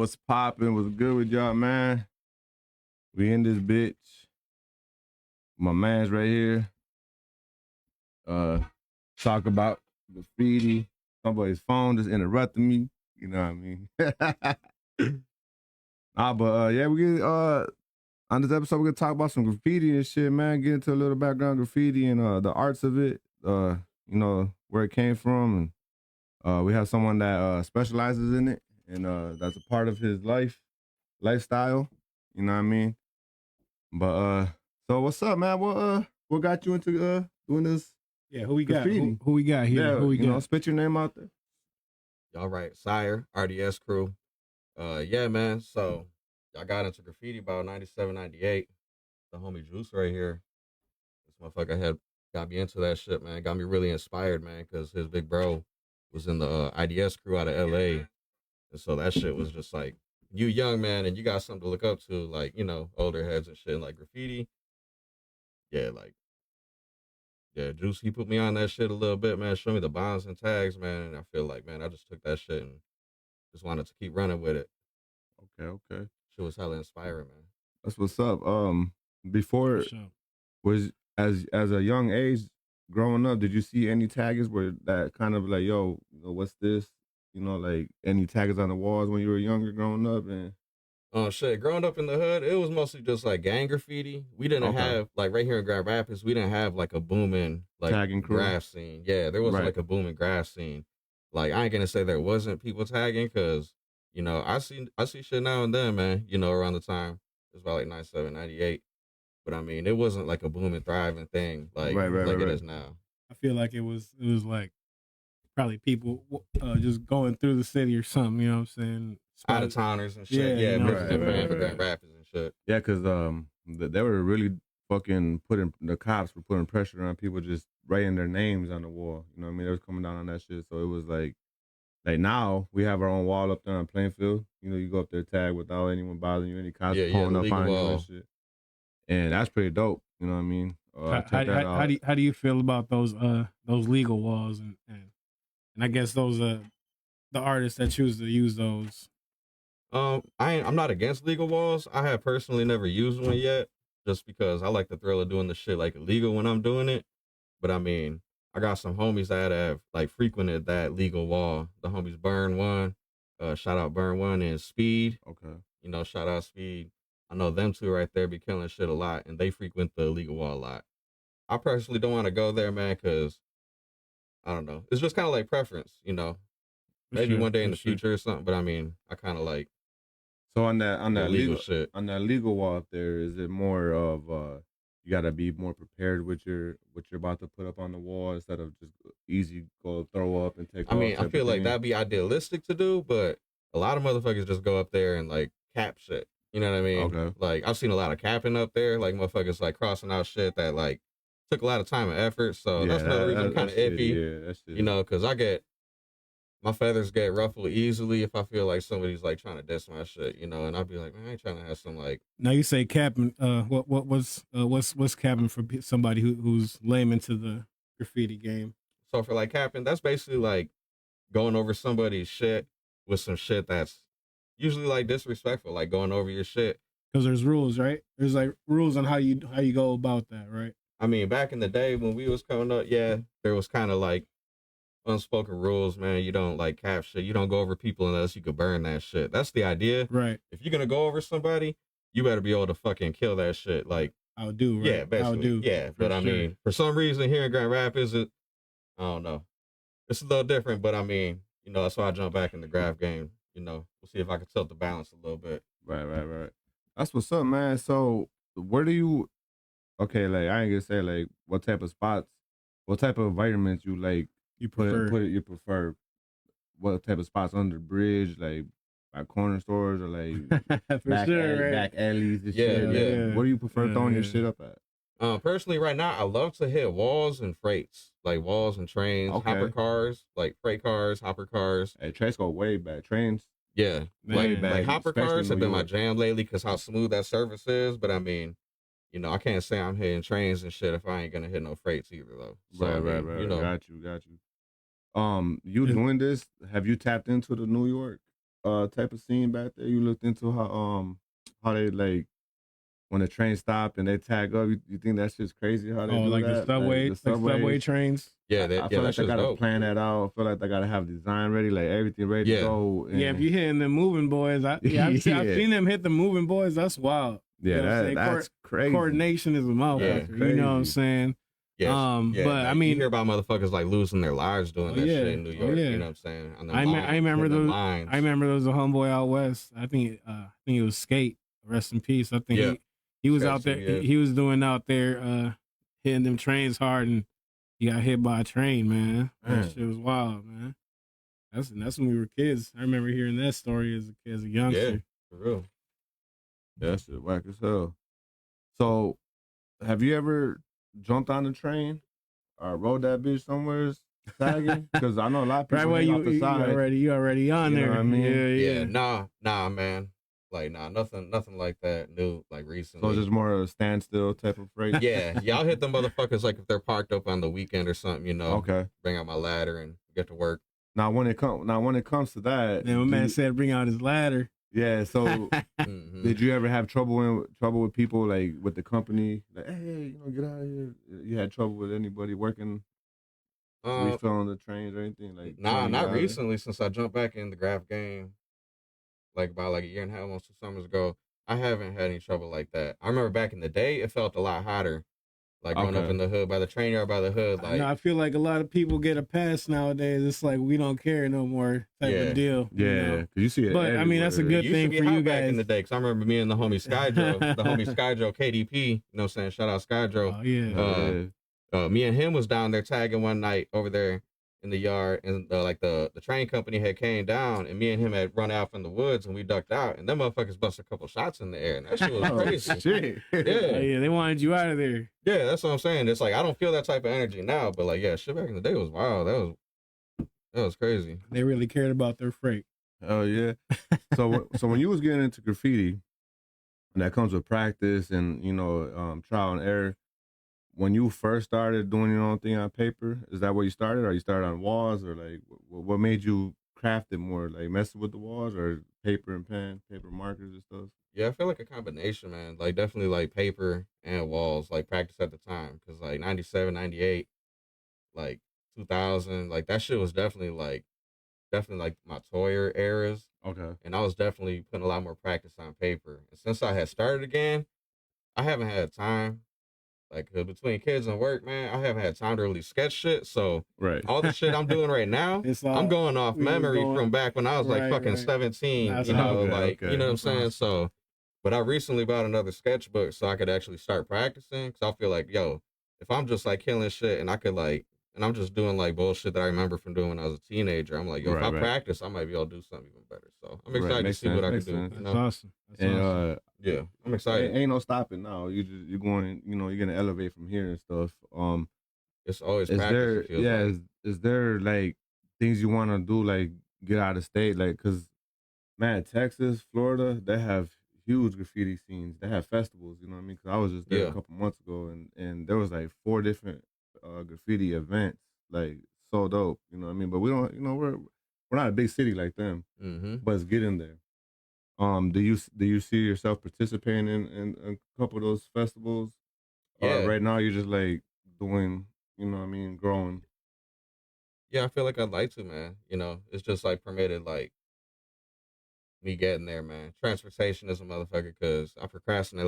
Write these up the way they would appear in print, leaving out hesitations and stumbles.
What's poppin'? What's good with y'all, man? We in this bitch. My man's right here. Talk about graffiti. Somebody's phone just interrupted me. You know what I mean? Yeah, we get on this episode we're gonna talk about some graffiti and shit, man. Get into a little background graffiti and the arts of it. You know, where it came from, and we have someone that specializes in it, and that's a part of his lifestyle. You know what I mean? But so what's up, man? What got you into doing this Yeah, who we got? graffiti? Who we got here? Yeah, Who we you know, got? spit your name out there. All right, Sire, RDS crew. Yeah, man. So I got into graffiti about 97, 98. The homie Juice right here. This motherfucker got me into that shit, man. Got me really inspired, man, because his big bro was in the IDS crew out of LA. And so that shit was just like, you young, man, and you got something to look up to, like, you know, older heads and shit, like graffiti. Yeah, Juice, he put me on that shit a little bit, man. Show me the bonds and tags, man. And I feel like, man, I just took that shit and just wanted to keep running with it. Okay. Shit was hella inspiring, man. That's what's up. Before For sure. was as a young age growing up, did you see any taggers where that kind of like, yo, you know, what's this? You know, like any taggers on the walls when you were younger growing up? And Oh shit, growing up in the hood, it was mostly just like gang graffiti. We didn't have, like, right here in Grand Rapids, we didn't have like a booming like tagging crew. graph scene. Yeah, there wasn't like a booming graph scene. Like, I ain't gonna say there wasn't people tagging, because, you know, I see shit now and then, man, you know, around the time. It was about like 97, 98. But I mean, it wasn't like a booming, thriving thing like it is now. I feel like it was like probably people just going through the city or something. You know what I'm saying? Out of towners and shit. Yeah, Yeah, you know, right. For Grand Rapids and shit. Yeah, because they were really fucking the cops were putting pressure on people just writing their names on the wall. You know what I mean? They was coming down on that shit. So it was like now we have our own wall up there on Plainfield. You know, you go up there tag without anyone bothering you, any cops pulling up on you and shit. And that's pretty dope. You know what I mean? How do you feel about those legal walls and I guess those the artists that choose to use those? I'm not against legal walls. I have personally never used one yet, just because I like the thrill of doing the shit like illegal when I'm doing it. But I mean, I got some homies that have like frequented that legal wall. The homies Burn One, shout out Burn One, and Speed. Okay. You know, shout out Speed. I know them two right there be killing shit a lot, and they frequent the legal wall a lot. I personally don't want to go there, man, because I don't know. It's just kind of like preference, you know. Maybe one day in the future or something, but I mean, I kind of like. So on that legal shit, on that legal wall up there, is it more of you gotta be more prepared with what you're about to put up on the wall instead of just easy go throw up and take off? I mean, I feel like that'd be idealistic to do, but a lot of motherfuckers just go up there and like cap shit. You know what I mean? Okay. Like, I've seen a lot of capping up there, like motherfuckers like crossing out shit that like took a lot of time and effort. So that's another reason I'm kind of iffy. Yeah, that's it. You know, because my feathers get ruffled easily if I feel like somebody's like trying to diss my shit, you know, and I'd be like, man, I ain't trying to have some like. Now you say capping. What's capping for somebody who's lame into the graffiti game? So for like capping, that's basically like going over somebody's shit with some shit that's usually like disrespectful, like going over your shit. Because there's rules, right? There's like rules on how you go about that, right? I mean, back in the day when we was coming up, yeah, there was kind of like unspoken rules, man. You don't like cap shit. You don't go over people unless you could burn that shit. That's the idea. Right. If you're gonna go over somebody, you better be able to fucking kill that shit. Like, I'll do, right? Yeah, basically. I'll do. Yeah, but I mean, for some reason here in Grand Rapids, I don't know. It's a little different, but I mean, you know, that's why I jump back in the graph game. You know, we'll see if I can tilt the balance a little bit. Right. That's what's up, man. So where do you okay, like I ain't gonna say like what type of spots, what type of environments you like you prefer what type of spots under the bridge, like by corner stores or like back alleys and shit. Yeah. What do you prefer throwing your shit up at? Personally, right now, I love to hit walls and freights, like walls and trains, hopper cars, like freight cars, hopper cars. Hey, trains go way back. Trains, yeah, way back. Like hopper cars have been my York. jam lately because how smooth that service is. But I mean, you know, I can't say I'm hitting trains and shit if I ain't gonna hit no freights either, though. So, right. You know, Got you. You doing this? Have you tapped into the New York type of scene back there? You looked into how they like when the train stop and they tag up. You think that shit's crazy how they do like that? the subway trains. Yeah, I feel like they gotta plan that out. I feel like they gotta have design ready, like everything ready to go. Yeah, if you hitting the moving boys, I've seen them hit the moving boys. That's wild. Yeah, you know that's crazy. Coordination is a motherfucker. Yeah, you know what I'm saying? Yes. But like, I mean, you hear about motherfuckers like losing their lives doing that shit in New York. Yeah. You know what I'm saying? I remember those. I remember there was a homeboy out west. I think it was Skate. Rest in peace. I think he was out there. He was doing out there hitting them trains hard, and he got hit by a train. Man, that shit was wild, man. That's when we were kids. I remember hearing that story as a youngster. Yeah, for real. That shit whack as hell. So, have you ever jumped on the train or rode that bitch somewhere tagging? Because I know a lot of people right, off the side. You already on You know there. what I mean? Yeah. Nah, man. Like, nothing like that new, like, recently. So it's just more of a standstill type of freight? Yeah, I'll hit them motherfuckers, like, if they're parked up on the weekend or something, you know. Okay. Bring out my ladder and get to work. Now, when it comes to that... Yeah, my man said bring out his ladder. Yeah, so did you ever have trouble with people, like, with the company? Like, hey, get out of here. You had trouble with anybody working, refilling the trains or anything? Like, nah, not recently, since I jumped back in the graph game, like, about, like, a year and a half, almost 2 summers ago. I haven't had any trouble like that. I remember back in the day, it felt a lot hotter. Like, going up in the hood, by the train yard, by the hood. Like, I feel like a lot of people get a pass nowadays. It's like, we don't care no more type of deal. Yeah, because you see it. But, I mean, that's a good thing for you guys. Back in the day, because I remember me and the homie Skyjo, KDP, you know what I'm saying? Shout out Skyjo. Oh, yeah. Me and him was down there tagging one night over there in the yard, and like the train company had came down, and me and him had run out from the woods, and we ducked out, and them motherfuckers busted a couple shots in the air, and that shit was crazy. Shit. Yeah, they wanted you out of there. Yeah, that's what I'm saying. It's like, I don't feel that type of energy now, but like, yeah, shit back in the day was wild. That was crazy. They really cared about their freight. Oh yeah. So when you was getting into graffiti, and that comes with practice and trial and error. When you first started doing your own thing on paper, is that where you started, or you started on walls, or like what made you craft it more, like messing with the walls, or paper and pen, paper markers and stuff? Yeah, I feel like a combination, man. Like, definitely like paper and walls, like practice at the time, because like 97, 98, like 2000, like that shit was definitely like my Toyer eras. Okay. And I was definitely putting a lot more practice on paper. And since I had started again, I haven't had time. Like, between kids and work, man, I haven't had time to really sketch shit. So all the shit I'm doing right now, I'm going off memory from back when I was like fucking 17. That's you know, okay. You know what I'm saying? So, but I recently bought another sketchbook so I could actually start practicing. Because I feel like, yo, if I'm just like killing shit and I could like, and I'm just doing like bullshit that I remember from doing when I was a teenager, I'm like, yo, if I practice, I might be able to do something even better. So I'm excited to see what I can do. That's awesome. And yeah, I'm excited. Ain't no stopping now. You're going, you're gonna elevate from here and stuff. It's always practice. Is there like things you want to do, like get out of state, like, cause man, Texas, Florida, they have huge graffiti scenes. They have festivals, you know what I mean? Cause I was just there a couple months ago, and there was like 4 different graffiti events, like so dope, you know what I mean? But we don't, we're not a big city like them, but it's getting there. Do you see yourself participating in a couple of those festivals? Yeah. Right now you're just like doing, growing. Yeah, I feel like I'd like to, man. It's just like permitted, like me getting there, man. Transportation is a motherfucker because I procrastinate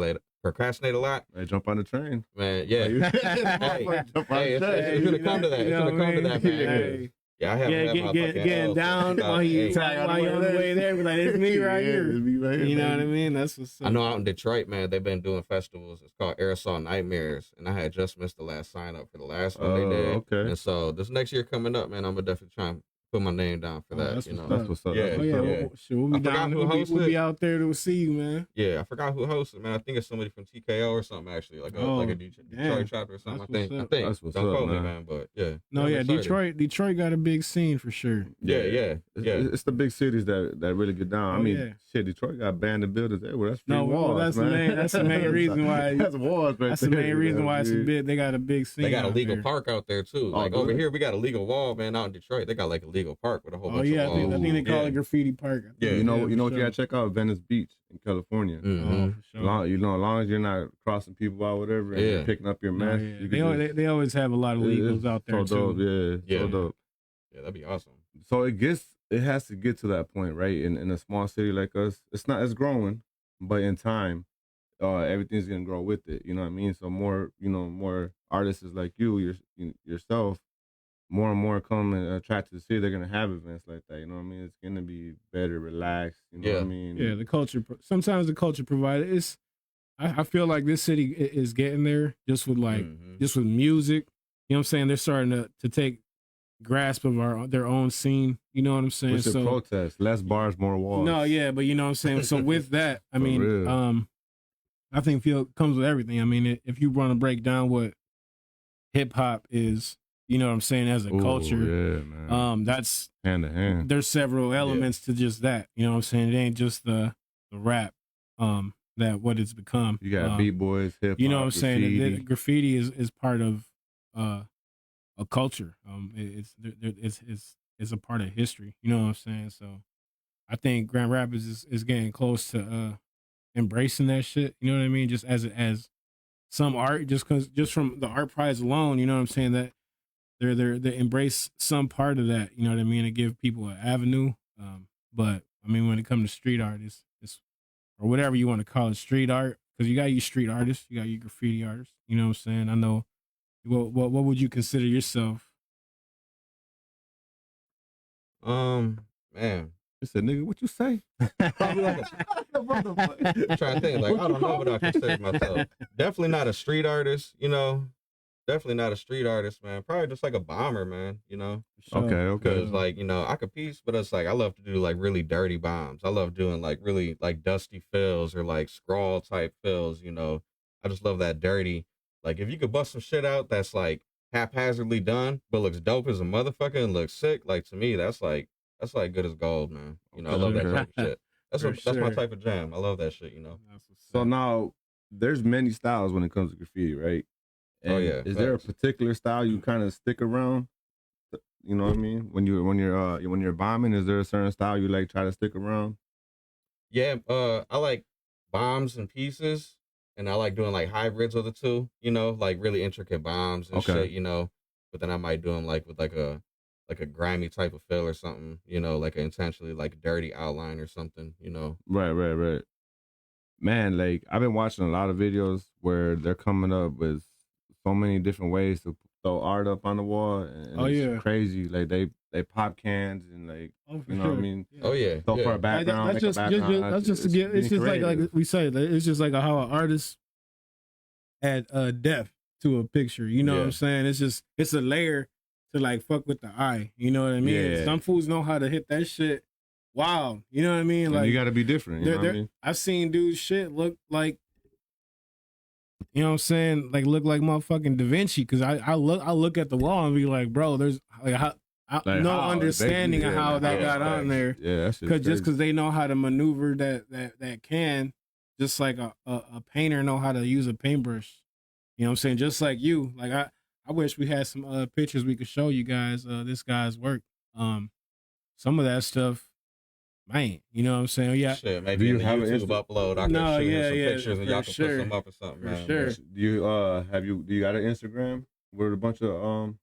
a lot. Hey, jump on the train, man. Yeah, it's gonna come to that. It's gonna come to that, man. Yeah, I haven't getting down while you're on the way there. Be like, it's me right here. You know what I mean? That's what's up. I know out in Detroit, man, they've been doing festivals. It's called Aerosol Nightmares, and I had just missed the last sign up for the last one they did. Okay. And so this next year coming up, man, I'm gonna definitely try and put my name down for that. That's what's up. Yeah, we'll be down. We'll be out there to see you, man. Yeah, I forgot who hosts it, man. I think it's somebody from TKO or something, actually, like a Detroit chapter or something. I think. That's what's Don't up, quote me, man. But yeah. No, yeah, Detroit got a big scene for sure. Yeah. It's the big cities that really get down. I mean, shit, Detroit got abandoned buildings everywhere. That's walls, that's man. That's the main reason why. That's walls, right? That's the main reason why it's a bit. They got a big scene. They got a legal park out there too. Like over here, we got a legal wall, man. Out in Detroit, they got like a legal illegal park with a whole Oh bunch yeah, of I think walls. they call it graffiti park. Yeah. You know what for you gotta check out? Venice Beach in California. Mhm. Oh, for sure. You know, as long as you're not crossing people out, whatever, and you're picking up your No, mess, yeah. you can They always have a lot of legals it's out there so dope, too. yeah, so dope. Yeah, that'd be awesome. So it has to get to that point, right? In a small city like us, it's growing, but in time, everything's gonna grow with it. You know what I mean? So more artists like yourself, more and more come and attract to the city. They're gonna have events like that. You know what I mean? It's gonna be better, relaxed. You know what I mean? Yeah, the culture. Sometimes the culture provided. I feel like this city is getting there just with just with music. You know what I'm saying? They're starting to take grasp of their own scene. You know what I'm saying? So protest, less bars, more walls. No, yeah, but you know what I'm saying. So with that, I mean, real. I think comes with everything. I mean, if you want to break down what hip hop is, you know what I'm saying, as a culture, yeah, man. that's hand to hand. There's several elements to just that. You know what I'm saying? It ain't just the rap. That what it's become. You got b-boys, hip hop. You know what I'm graffiti. saying? Graffiti is part of a culture. It's a part of history. You know what I'm saying? So I think Grand Rapids is getting close to embracing that shit. You know what I mean? Just as some art, just from the art prize alone. You know what I'm saying? That they embrace some part of that. You know what I mean? To give people an avenue. But I mean, when it comes to street art, it's or whatever you want to call it, street art, because you got you street artists, you got you graffiti artists. You know what I'm saying? I know. What would you consider yourself? Man, I said, nigga, what you say? Probably like I'm trying to think. Like, I don't know what I consider myself. Definitely not a street artist. You know, definitely not a street artist, man. Probably just like a bomber, man. You know. Okay. Because like, you know, I could piece, but it's like I love to do like really dirty bombs. I love doing like really like dusty fills or like scrawl type fills. You know, I just love that dirty. Like if you could bust some shit out that's like haphazardly done, but looks dope as a motherfucker and looks sick. Like to me, that's like good as gold, man. You know, I love that type of shit. That's my type of jam. I love that shit. You know. So now there's many styles when it comes to graffiti, right? And is there a particular style you kind of stick around? You know what I mean? When you're bombing, is there a certain style you like try to stick around? Yeah, I like bombs and pieces, and I like doing like hybrids of the two. You know, like really intricate bombs and shit. You know, but then I might do them like with like a grimy type of fill or something. You know, like an intentionally like dirty outline or something. You know. Right. Man, like I've been watching a lot of videos where they're coming up with so many different ways to throw art up on the wall, and it's crazy. Like they pop cans and like what I mean. Oh yeah, so for a background, that's just like we say. It's just like how an artist add depth to a picture. You know what I'm saying? It's a layer to like fuck with the eye. You know what I mean? Yeah. Some fools know how to hit that shit. Wow, you know what I mean? Like you got to be different. You know what I mean? I've seen dudes shit look like. You know what I'm saying? Like look like motherfucking Da Vinci, because I look at the wall and be like, bro, there's like no understanding of how that got on there. Yeah, that's just because they know how to maneuver that can, just like a painter know how to use a paintbrush. You know what I'm saying? Just like you. Like I wish we had some pictures we could show you guys this guy's work. Some of that stuff. Man, you know what I'm saying? Yeah. Shit, maybe in the YouTube upload, I can show you some pictures and y'all can put some up or something, man. Sure. Do you got an Instagram with a bunch of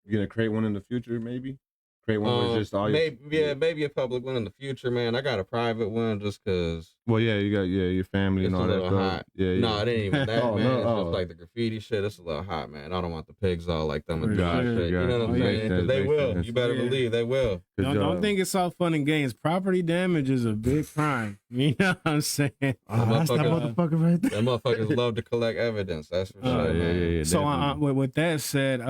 you gonna create one in the future, maybe? Create one with just all maybe a public one in the future, man. I got a private one just cause. Well, yeah, you got your family and all that stuff. Hot. Yeah. No, it ain't even that, man. No, it's just like the graffiti shit. It's a little hot, man. I don't want the pigs all like them and shit. You know what I'm saying? Because they will. You better believe they will. Don't think it's all fun and games. Property damage is a big crime. You know what I'm saying? That's that motherfucker right there. Them motherfuckers love to collect evidence. That's for sure, man. Yeah, so with that said,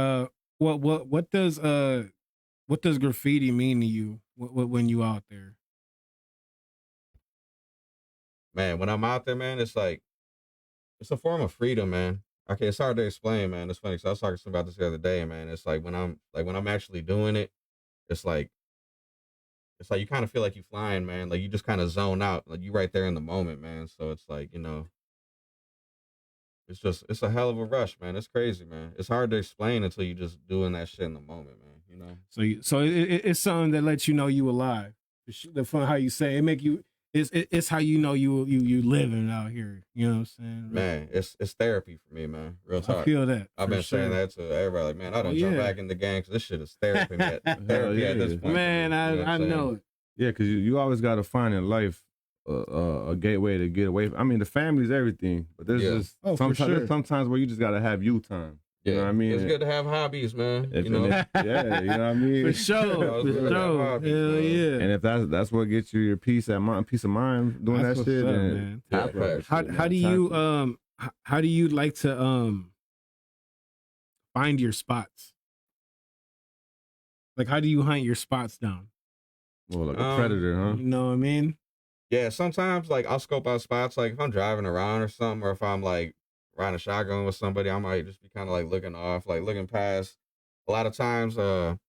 what does graffiti mean to you when you out there? Man, when I'm out there, man, it's like it's a form of freedom, man. Okay, it's hard to explain, man. It's funny because I was talking about this the other day, man. It's like when I'm actually doing it, it's like you kind of feel like you flying, man. Like you just kind of zone out, like you right there in the moment, man. So it's like, you know, it's a hell of a rush, man. It's crazy, man. It's hard to explain until you just doing that shit in the moment, man. You know. So it's something that lets you know you alive. The fun how you say it make you. It's how you know you living out here. You know what I'm saying? Man, it's therapy for me, man. Real talk. I feel that. I've been saying that to everybody. Like, man, I don't jump back in the game because this shit is therapy, man. Therapy at this point. Man, I know it. Yeah, because you always got to find in life a gateway to get away from. I mean, the family's everything, but there's just there's sometimes where you just got to have you time. You know what I mean? It's good to have hobbies, man. You know? Yeah, you know what I mean? For sure. Hell yeah. And if that's what gets you your peace of mind doing that shit, then how do you like to find your spots? Like, how do you hunt your spots down? Well, like a predator, huh? You know what I mean? Yeah, sometimes like I'll scope out spots, like if I'm driving around or something, or if I'm like riding a shotgun with somebody, I might just be kind of like looking off, like looking past. A lot of times I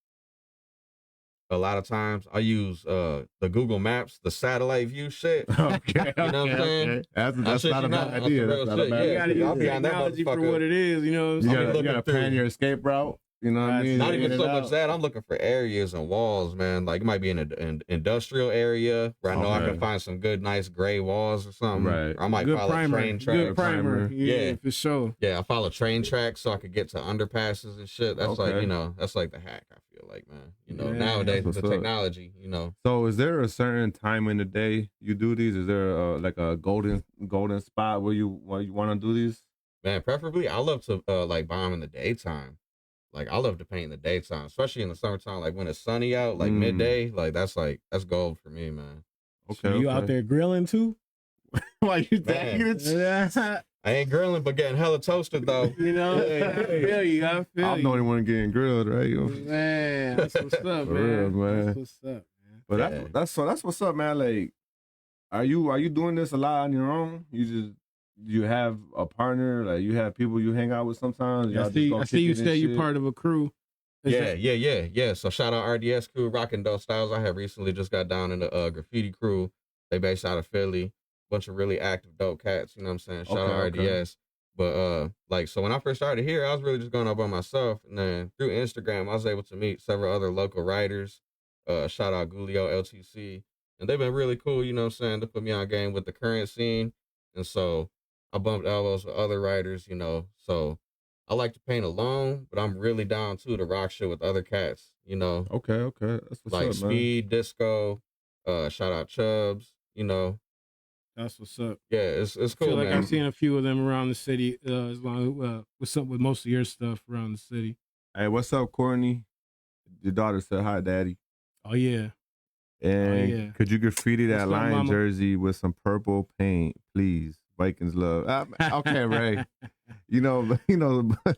use the Google Maps, the satellite view shit. Okay, you know what I'm saying? That's not a bad idea. That's not a bad idea. You gotta use technology for what it is. You know, you gotta plan your escape route. You know what I mean? Not even so much that. I'm looking for areas and walls, man. Like it might be in an industrial area where I know I can find some good, nice gray walls or something. Right. Or I might follow train tracks. Good primer. Yeah, for sure. Yeah, I follow train tracks so I could get to underpasses and shit. That's like, you know, that's like the hack, I feel like, man. You know, nowadays with the technology, you know. So is there a certain time in the day you do these? Is there like a golden spot where you want to do these? Man, preferably I love to like bomb in the daytime. Like I love to paint in the daytime, especially in the summertime. Like when it's sunny out, like midday, like that's gold for me, man. Okay, so you out there grilling too? Why you tagging it? I ain't grilling, but getting hella toasted though. You know, I feel you. I'm the only one getting grilled, right? Man, that's what's up, man. Real, man. That's what's up, man. But that's what's up, man. Like, are you doing this a lot on your own? You have a partner, like you have people you hang out with sometimes. I see you say you're part of a crew. Yeah. So shout out RDS crew, Rockin' Dope Styles. I have recently just got down in the graffiti crew. They based out of Philly. Bunch of really active dope cats. You know what I'm saying? Shout out RDS. Okay. But like, so when I first started here, I was really just going out by myself, and then through Instagram, I was able to meet several other local writers. Shout out Gulio LTC, and they've been really cool. You know what I'm saying? To put me on game with the current scene, and so I bumped elbows with other writers, you know. So I like to paint alone, but I'm really down too to rock shit with other cats, you know. Okay. That's what's like up, Speed, man. Disco, shout out Chubbs, you know. That's what's up. Yeah, it's cool. I feel like man. I've seen a few of them around the city. As long what's up with most of your stuff around the city? Hey, what's up, Courtney? Your daughter said hi, Daddy. Oh yeah. And could you graffiti that Lion jersey with some purple paint, please? Vikings love. Okay, Ray. you know,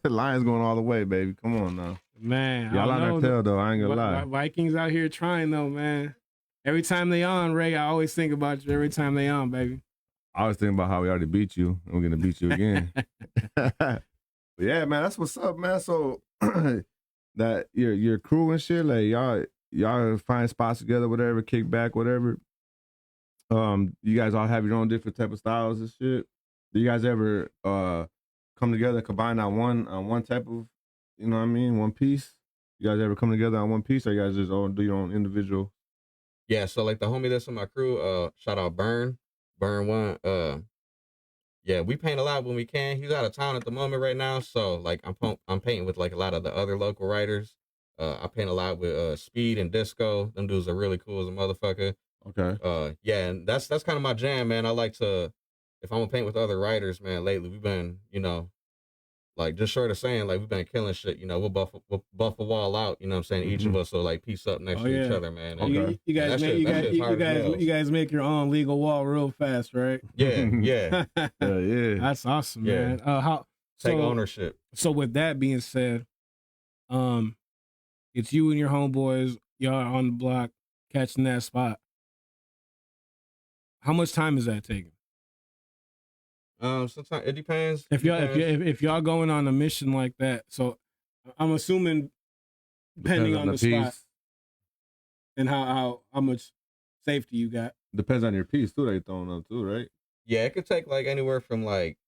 Lions going all the way, baby. Come on now, man. Y'all on their tail though. I ain't gonna lie. Vikings out here trying though, man. Every time they on, Ray, I always think about you. Every time they on, baby. I always think about how we already beat you, and we're gonna beat you again. But yeah, man, that's what's up, man. So that your crew and shit, like y'all find spots together, whatever, kick back, whatever. You guys all have your own different type of styles and shit. Do you guys ever come together, combine on one type of, you know what I mean, one piece? You guys ever come together on one piece, or you guys just all do your own individual? Yeah, so like the homie that's in my crew, shout out Burn One. Yeah, we paint a lot when we can. He's out of town at the moment right now, so like I'm painting with like a lot of the other local writers. I paint a lot with Speed and Disco. Them dudes are really cool as a motherfucker. Okay. Yeah, and that's kind of my jam, man. I like to, if I'm gonna paint with other writers, man. Lately we've been, you know, like just short of saying, like we've been killing shit. You know, we'll buff a wall out. You know what I'm saying? Each of us will like piece up next to each other, man. And, okay. You guys make your own legal wall real fast, right? Yeah. That's awesome, man. Take ownership. So with that being said, it's you and your homeboys. Y'all are on the block catching that spot. How much time is that taking? Sometimes it depends. If y'all going on a mission like that, so I'm assuming depending on the spot and how much safety you got. Depends on your piece too that you're throwing up too, right? Yeah, it could take like anywhere from like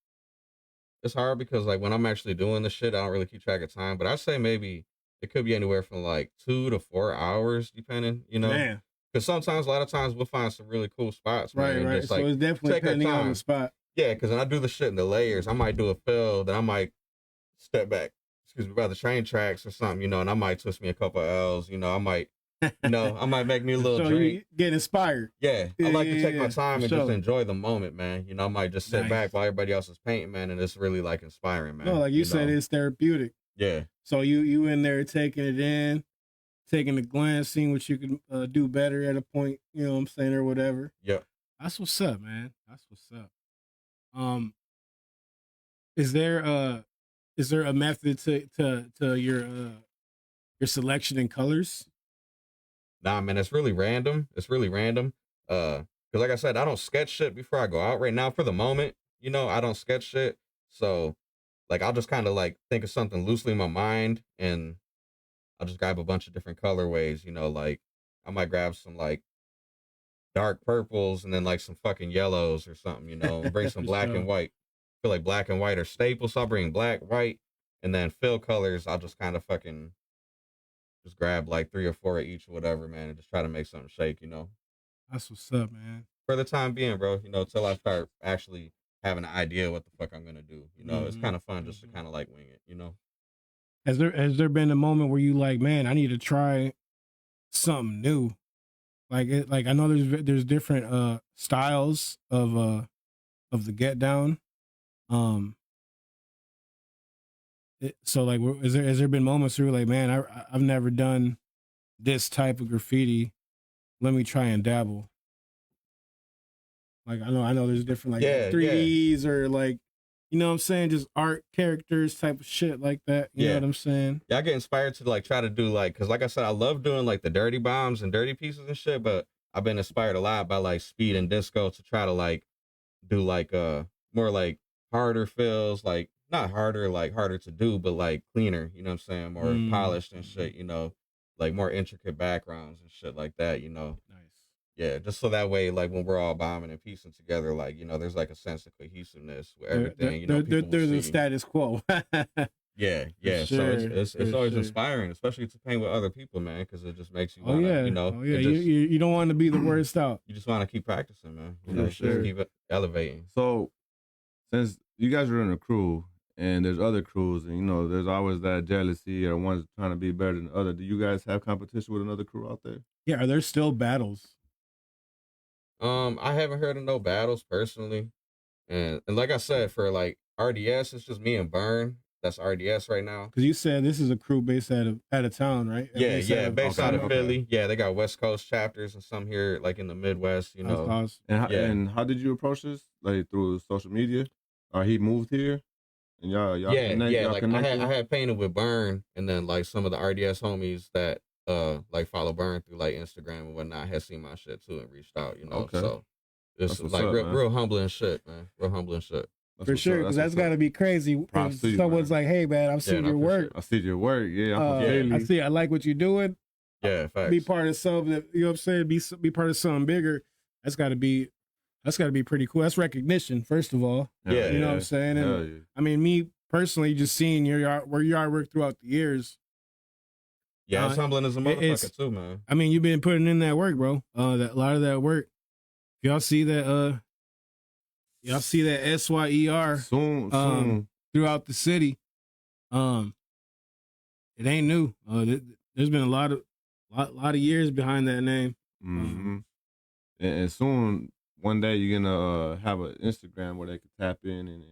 it's hard because like when I'm actually doing the shit, I don't really keep track of time. But I say maybe it could be anywhere from like 2 to 4 hours, depending, you know. Man. Because sometimes, a lot of times, we'll find some really cool spots, man. Right, right. Just, like, so it's definitely depending on the spot. Yeah, because when I do the shit in the layers, I might do a fill, then I might step back, excuse me, by the train tracks or something, you know, and I might twist me a couple L's, you know, I might make me a little drink. You get inspired. Yeah, I like to take my time and just enjoy the moment, man. You know, I might just sit back while everybody else is painting, man, and it's really like inspiring, man. No, like you said, it's therapeutic. Yeah. So you in there taking it in, taking a glance, seeing what you can do better at a point, you know what I'm saying, or whatever. Yep. That's what's up, man. That's what's up. Is there a method to your selection in colors? Nah, man, it's really random. Because like I said, I don't sketch shit before I go out right now for the moment. You know, I don't sketch shit. So, like, I'll just kind of, like, think of something loosely in my mind, and I'll just grab a bunch of different colorways, you know, like, I might grab some, like, dark purples and then, like, some fucking yellows or something, you know, and bring some black and white. I feel like black and white are staples, so I'll bring black, white, and then fill colors, I'll just kind of fucking just grab like 3 or 4 of each or whatever, man, and just try to make something shake, you know. That's what's up, man. For the time being, bro, you know, till I start actually having an idea what the fuck I'm gonna do. You know, it's kind of fun just to kind of like wing it, you know. Has there been a moment where you like, man, I need to try something new? Like I know there's different styles of the get down. So like, has there been moments where you're like, man, I've never done this type of graffiti. Let me try and dabble. Like I know there's different like 3Ds or like, you know what I'm saying, just art characters type of shit like that. You know what I'm saying? Yeah, I get inspired to like try to do like, cause like I said, I love doing like the dirty bombs and dirty pieces and shit, but I've been inspired a lot by like speed and disco to try to like do like more like harder fills, like not harder, like harder to do, but like cleaner, you know what I'm saying? More polished and shit, you know, like more intricate backgrounds and shit like that, you know. Nice. Yeah, just so that way, like when we're all bombing and piecing together, like, you know, there's like a sense of cohesiveness with everything, you know. There's a status quo. Yeah. Sure, so it's always inspiring, especially to paint with other people, man, because it just makes you want you know. You don't want to be the worst out. You just want to keep practicing, man. You know, just keep elevating. So, since you guys are in a crew and there's other crews, and you know, there's always that jealousy or one's trying to be better than the other. Do you guys have competition with another crew out there? Yeah, are there still battles? I haven't heard of no battles personally, and like I said, for like RDS, it's just me and Burn. That's RDS right now. Because you said this is a crew based out of town, right? Based out of Philly. Yeah, they got West Coast chapters and some here, like in the Midwest. You know. And how did you approach this? Like through social media? Or he moved here? And y'all like I had painted with Burn, and then like some of the RDS homies that like follow Burn through like Instagram and whatnot had seen my shit too and reached out, you know. Okay. So it's like real humbling shit, man. Real humbling shit. For sure, because that's got to be crazy. Someone's like, "Hey, man, I've seen your work. I see your work. Yeah, I like what you're doing. Yeah, facts. Be part of something that, you know what I'm saying. Be part of something bigger. That's got to be pretty cool. That's recognition, first of all. Yeah, you know what I'm saying. And I mean, me personally, just seeing your artwork throughout the years. Yeah, it's humbling as a motherfucker too, man. I mean, you've been putting in that work, bro. A lot of that work. Y'all see that? Y'all see that SYER soon throughout the city. It ain't new. There's been a lot of years behind that name. Mm-hmm. And soon, one day you're gonna have an Instagram where they can tap in and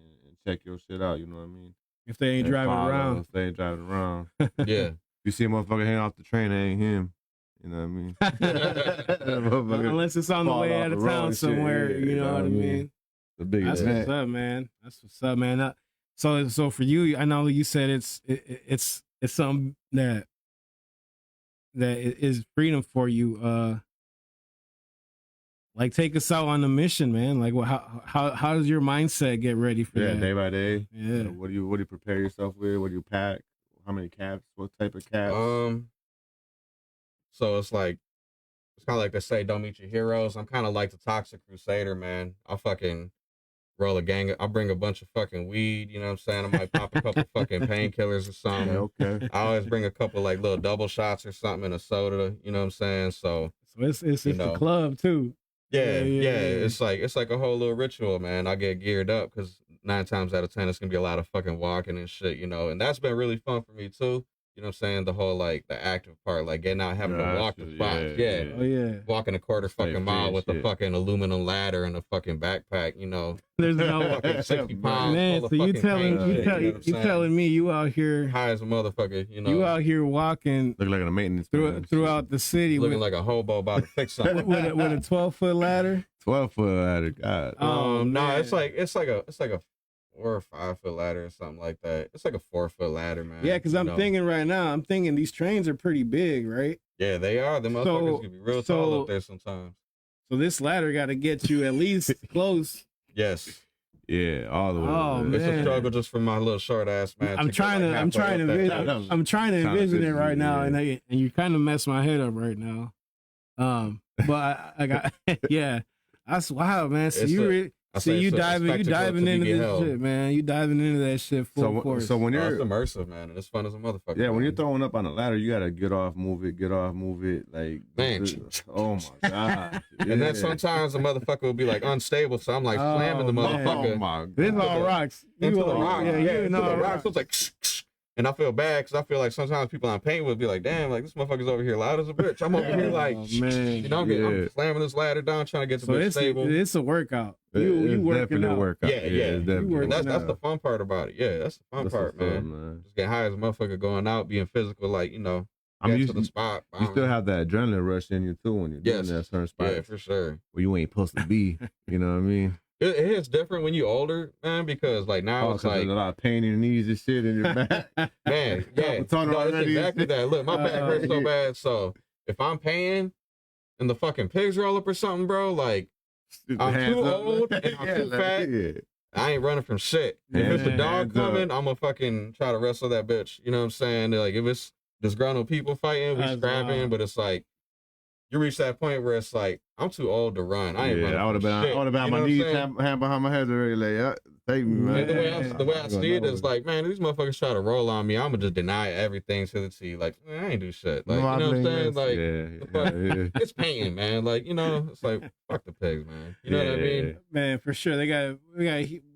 check your shit out. You know what I mean? If they ain't driving around. If they ain't driving around. Yeah. You see a motherfucker hanging off the train, it ain't him. You know what I mean? Unless it's on the way out of town somewhere. Shit, you know what I mean? The biggest. That's what's up, man. That's what's up, man. So for you, I know you said it's something that is freedom for you. Like, take us out on a mission, man. Like, how does your mindset get ready for that? Day by day. Yeah. What do you prepare yourself with? What do you pack? How many caps? What type of caps? So it's kind of like they say, don't meet your heroes. I'm kind of like the toxic crusader, man. I fucking roll a gang. I'll bring a bunch of fucking weed. You know what I'm saying? I might pop a couple fucking painkillers or something. Okay. I always bring a couple like little double shots or something in a soda. You know what I'm saying? So it's a club too. Yeah. It's like a whole little ritual, man. I get geared up because 9 times out of 10 it's gonna be a lot of fucking walking and shit, you know. And that's been really fun for me too. You know what I'm saying? The whole like the active part, like getting out, having to walk the spots. Yeah. Oh yeah. Walking a quarter fucking mile with a fucking aluminum ladder and a fucking backpack, you know. There's no fucking 60 pounds. Man, so you telling me you out here high as a motherfucker, you know. You out here walking look like a maintenance throughout the city. Looking like a hobo about to fix something. with a 12-foot ladder. 12-foot ladder, God. No, it's like a 4 or 5 foot ladder or something like that. It's like a 4 foot ladder, man. Yeah, because I'm thinking right now, these trains are pretty big, right? Yeah, they are. The motherfuckers can be real tall up there sometimes. So this ladder got to get you at least close. Yes. Yeah, all the way. Oh, man. It's a struggle just for my little short ass man. I'm trying to envision it right now, and you kind of messed my head up right now. But I got that's wild, man. So you diving into this shit, man. You diving into that shit full force. So when you're it's immersive, man, and it's fun as a motherfucker. Yeah, when you're throwing up on a ladder, you gotta get off, move it, like man. Oh my god! Yeah. And then sometimes the motherfucker will be like unstable, so I'm like slamming the motherfucker. Oh my god! This all rocks. Into the rocks. Yeah, into the rocks. So it's like. And I feel bad because I feel like sometimes people I'm painting with be like, damn, like this motherfucker's over here loud as a bitch. I'm over here like, man, you know, I'm slamming this ladder down, trying to get the bitch stable. It's a workout. You working out. Yeah. And that's the fun part about it. Yeah, that's the fun part, man. Just get high as a motherfucker going out, being physical, like, you know, get to the spot. You still have that adrenaline rush in you too when you're doing that certain spot. Yeah, for sure. Where you ain't supposed to be. You know what I mean? It is different when you're older, man, because like now it's like a lot of pain in your knees and shit in your back. Man, yeah, no, it's exactly that. Look, my back hurts so bad. So if I'm paying and the fucking pigs roll up or something, bro, like I'm too old and I'm too fat. Yeah. I ain't running from shit. If it's a dog coming, I'm gonna fucking try to wrestle that bitch. You know what I'm saying? Like if it's disgruntled people fighting, we scrapping, but it's like you reach that point where it's like I'm too old to run. I ain't running. I would have been on my knees, hand behind my head already. Like, take me, man. The way I see it is like, man, these motherfuckers try to roll on me. I'm gonna just deny everything to the T. Like, man, I ain't do shit. Like, you know what I'm saying? Like, it's pain, man. Like, you know, it's like fuck the pigs, man. You know what I mean? Man, for sure. We got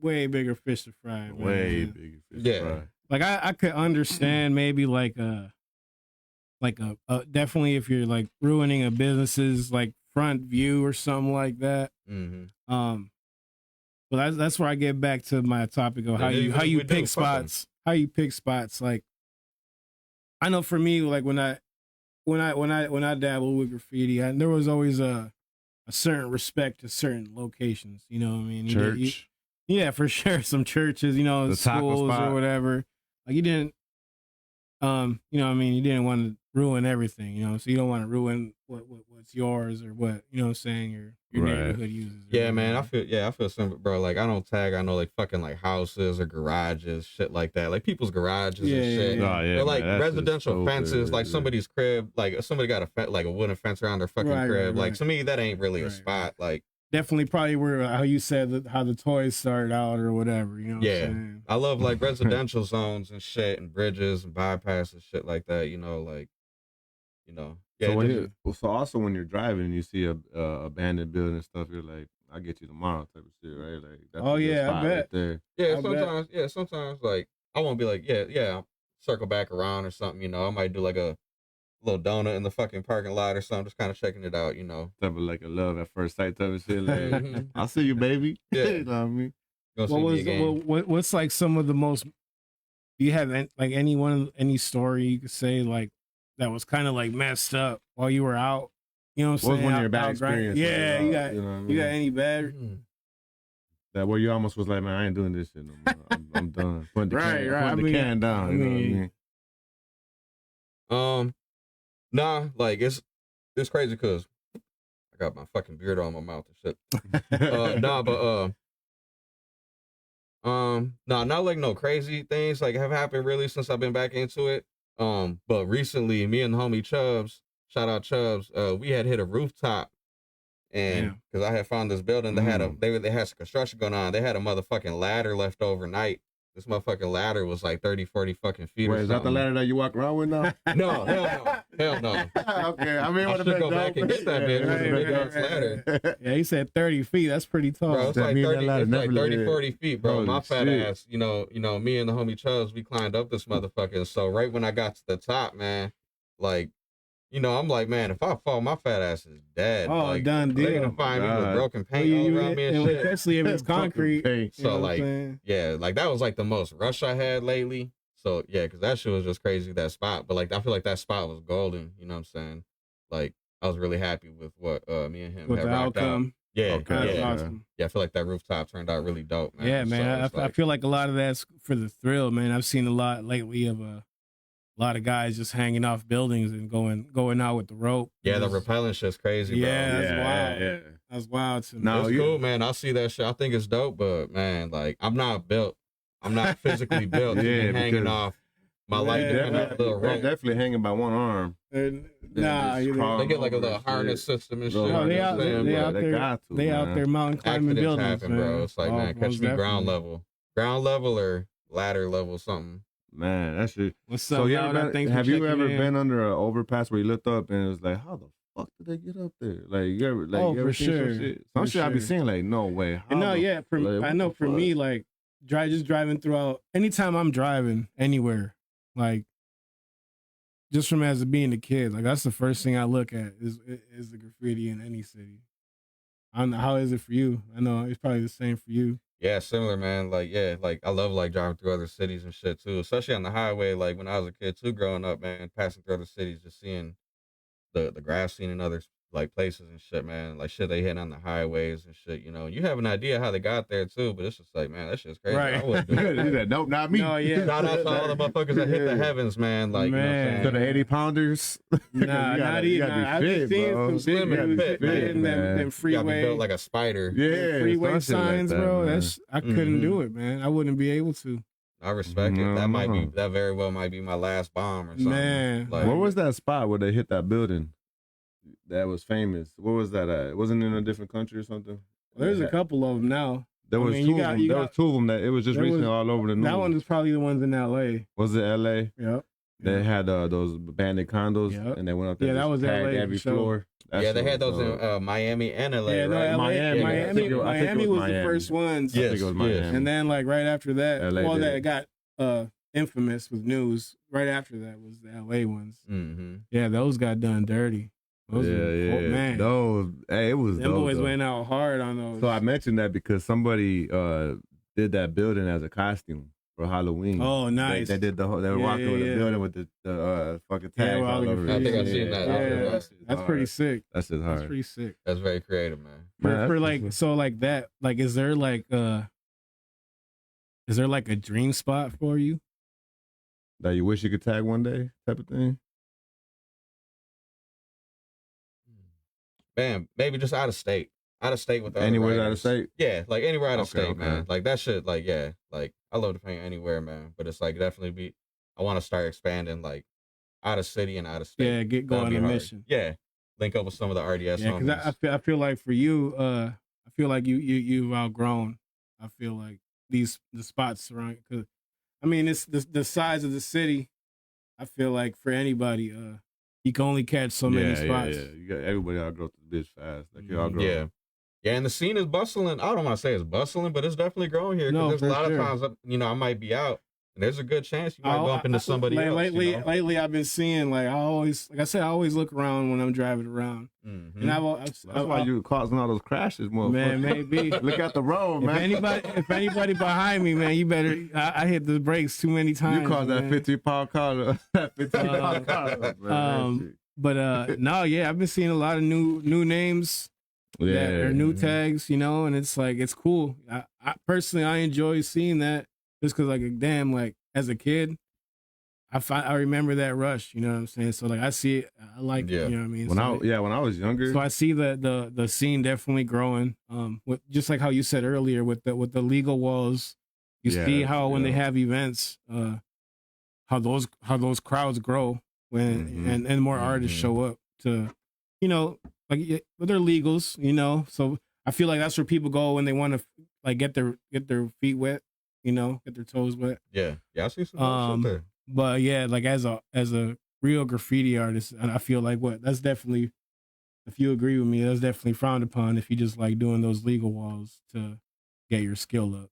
way bigger fish to fry. Man. Way bigger fish to fry. Like I could understand maybe like definitely if you're like ruining a business's like front view or something like that. Mm-hmm. But that's where I get back to my topic of how you pick spots. How you pick spots. Like I know for me, like when I dabbled with graffiti, there was always a certain respect to certain locations. You know what I mean? Church. Yeah, for sure. Some churches, you know, the schools or whatever. Like you didn't, you know what I mean? You didn't want to ruin everything, you know, so you don't want to ruin what's yours or what, you know what I'm saying, your neighborhood uses. Yeah, man, I feel simple, bro. Like I don't tag, I know like fucking like houses or garages, shit like that. Like people's garages and shit. Yeah. Oh, yeah, they're like man, residential fences, like somebody's crib, like somebody got a wooden fence around their fucking crib. Like to me, that ain't really a spot. Like definitely probably where how you said how the toys started out or whatever, you know. Yeah, I love like residential zones and shit and bridges and bypasses, shit like that. You know, like, you know. Yeah. So also when you're driving and you see a abandoned building and stuff, you're like, I'll get you tomorrow type of shit, right? Like that's I bet. Right there. Yeah, sometimes like I won't be like, yeah, circle back around or something. You know, I might do like a little donut in the fucking parking lot or something, just kind of checking it out, you know. Type of like a love at first sight type of shit. Like, I'll see you, baby. Yeah. You know what I mean? What's like some of the most? Do you have like any story you could say like that was kind of like messed up while you were out? You know what I'm saying? What was one of your bad experiences? Yeah, you got you got any bad? That where you almost was like, man, I ain't doing this shit no more. I'm done. Putting the can down. I mean, you know what I mean? Nah, like it's crazy because I got my fucking beard on my mouth and shit. Not like no crazy things like have happened really since I've been back into it. But recently, me and the homie Chubbs, shout out Chubbs, we had hit a rooftop And because I had found this building that had they had some construction going on. They had a motherfucking ladder left overnight. This motherfucking ladder was like 30, 40 fucking feet. Wait, is that the ladder that you walk around with now? No, hell no. Okay, I mean, I should go back and get that bitch. It was a big ass ladder. Yeah, he said 30 feet. That's pretty tall. Bro, it's like 30, 40 feet, bro. My fat ass, you know, me and the homie Chubbs, we climbed up this motherfucker. So right when I got to the top, man, like, you know, I'm like, man, if I fall, my fat ass is dead. Oh, like, done deal. They're gonna find me with broken paint all around me and shit. Especially if it's concrete. So, like, yeah, like, that was, like, the most rush I had lately. So, yeah, because that shit was just crazy, that spot. But, like, I feel like that spot was golden. You know what I'm saying? Like, I was really happy with what me and him with had the rocked outcome. out. Yeah, Okay, yeah. Awesome. Yeah, I feel like that rooftop turned out really dope, man. Yeah, man. So I feel like a lot of that's for the thrill, man. I've seen a lot lately of a lot of guys just hanging off buildings and going out with the rope. Yeah, the rappelling shit's crazy, bro. Yeah, that's wild. Yeah. That's wild to me. No, it's cool, man. I see that shit. I think it's dope, but man, like, I'm not physically built to be hanging off my life depending on a little rope. Definitely hanging by one arm. Nah, they get like a little harness system and shit. No, they out there mountain climbing buildings, happen, bro. It's like, man, catch me ground level or ladder level, something. Man, that shit. What's up? So have you ever been under an overpass where you looked up and it was like, how the fuck did they get up there? Like, you ever seen some shit? Some shit I be seeing like, no way. I know for me, like, just driving throughout. Anytime I'm driving anywhere, like, just from as being a kid, like, that's the first thing I look at is the graffiti in any city. I don't know, how is it for you? I know it's probably the same for you. Yeah, similar, man. Like, yeah, like, I love, like, driving through other cities and shit, too. Especially on the highway, like, when I was a kid, too, growing up, man, passing through other cities, just seeing the grass scene in other, like, places and shit, man. Like, shit they hitting on the highways and shit, you know. You have an idea how they got there, too, but it's just like, man, that shit's crazy. Right. I wouldn't do it. Nope, not me. No, yeah. Shout out to all the motherfuckers that hit the heavens, man. Like, man. You know to the 80-pounders. Nah, not even. I've been seeing some slim and fit, man. Them freeway. You gotta be built like a spider. Yeah, freeway signs, like that, bro. man. I couldn't do it, man. I wouldn't be able to. I respect it. That very well might be my last bomb or something. Man. Like, where was that spot where they hit that building? That was famous. Where was that at? Wasn't it in a different country or something? There's a couple of them now. There was two of them. There was two of them that it was just recently all over the news. That one was probably the ones in L.A. Was it L.A.? Yep. They had those bandit condos, and they went up there. Yeah, that was tagged LA every floor. Yeah, they had those in Miami and LA. Yeah, no, right? Miami was the first ones. Yes, I think it was Miami. And then, like, right after that, LA that got infamous with news. Right after that was the LA ones. Mm-hmm. Yeah, those got done dirty. Those man. Those, it was. Them boys went out hard on those. So I mentioned that because somebody did that building as a costume for Halloween. Oh, nice. They did they were walking with the building with the fucking tag all over it. I think I've seen that. Yeah, that's pretty sick. That's just hard. That's pretty sick. That's very creative, man. For like, so like that, like, is there like a dream spot for you that you wish you could tag one day, type of thing? Man, maybe just out of state with the anywhere out of state. Yeah, like anywhere out of state, man. Like that shit. Like, yeah, like I love to paint anywhere, man. But it's like definitely I want to start expanding like out of city and out of state. Yeah, get going on a mission. Yeah, link up with some of the RDS. Yeah, because I feel like for you, I feel like you've outgrown. I feel like the spots around. Cause I mean, it's the size of the city. I feel like for anybody, you can only catch so many spots. Yeah. You got everybody outgrow the bitch fast. Like you outgrow. Yeah, and the scene is bustling. I don't want to say it's bustling, but it's definitely growing here. Because there's a lot of times, I might be out, and there's a good chance you might bump into somebody else. Lately, I've been seeing I always look around when I'm driving around, and that's why you're causing all those crashes, motherfucker. Man, maybe look at the road, man. If anybody behind me, man, you better. I hit the brakes too many times. You caused that 50-pound car. That 50-pound car. But no, I've been seeing a lot of new names. That are new tags, and it's like, it's cool. I personally, I enjoy seeing that just because, like, damn, like, as a kid, I remember that rush, you know what I'm saying? So, like, I see it, I like it, you know what I mean? When I was younger. So I see the scene definitely growing, with just like how you said earlier with the legal walls, you see how when they have events, how those crowds grow when, and more artists show up to, like, but they're legals, you know. So I feel like that's where people go when they want to like get their feet wet, you know, get their toes wet. Yeah, I see some shit there. But yeah, like as a real graffiti artist, and I feel like that's definitely, if you agree with me, that's definitely frowned upon if you just like doing those legal walls to get your skill up.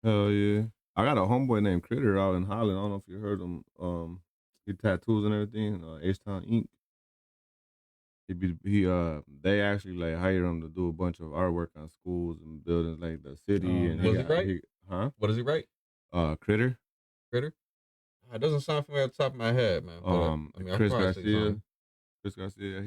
Hell yeah. I got a homeboy named Critter out in Holland. I don't know if you heard him. He tattoos and everything. H-Town Ink. They actually like hired him to do a bunch of artwork on schools and buildings like the city. And what does he write? What does he write? Critter. Critter. It doesn't sound familiar at the top of my head, man. But, Chris Garcia. Chris Garcia.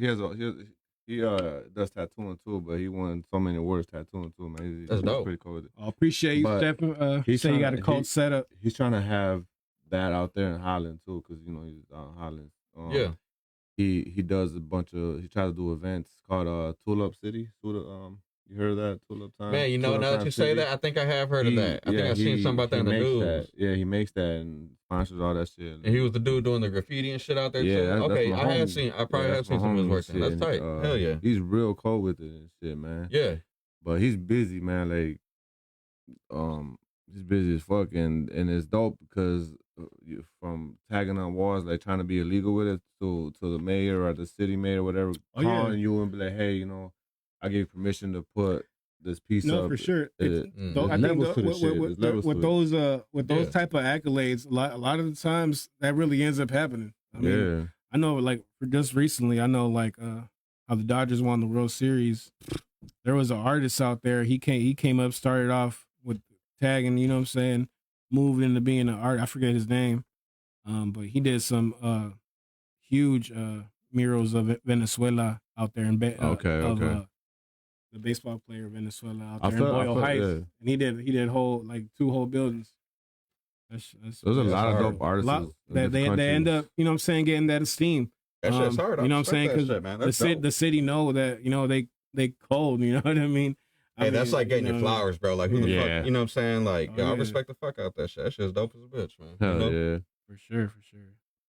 He does tattooing too, but he won so many awards tattooing too, man. That's dope. Pretty cool with it. I appreciate you, Stephen. He said you got a cult set up. He's trying to have that out there in Holland too, because you know he's out in Holland. Yeah. He does a bunch of. He tries to do events called Tulip City. You heard of that? Tulip Time. Man, you know, now that you say that, I think I have heard of that. I think I've seen something about that in the news. Yeah, he makes that and sponsors all that shit. And he was the dude doing the graffiti and shit out there too. Okay, I probably have seen some of his work. That's tight. Hell yeah. He's real cold with it and shit, man. Yeah. But he's busy, man. Like, he's busy as fuck, and it's dope because from tagging on walls, like trying to be illegal with it, to the mayor or the city mayor or whatever, calling you and be like, hey, you know, I gave permission to put this piece up. No, for sure. I think with those type of accolades, a lot of the times that really ends up happening. I mean, I know, like, just recently, I know, like, how the Dodgers won the World Series. There was an artist out there. He came up, started off with tagging, you know what I'm saying, moved into being an art. I forget his name, but he did some huge murals of Venezuela out there in the baseball player Venezuela out there in Boyle Heights, and he did two whole buildings. There's a lot of dope artists. They end up, you know what I'm saying, getting that esteem. That shit's hard. You know what I'm saying? Because the city know that, you know, they cold. You know what I mean? Hey, that's like getting your flowers, bro. Like, who the fuck, you know what I'm saying? Like, I respect the fuck out that shit. That shit's dope as a bitch, man. Hell yeah. For sure.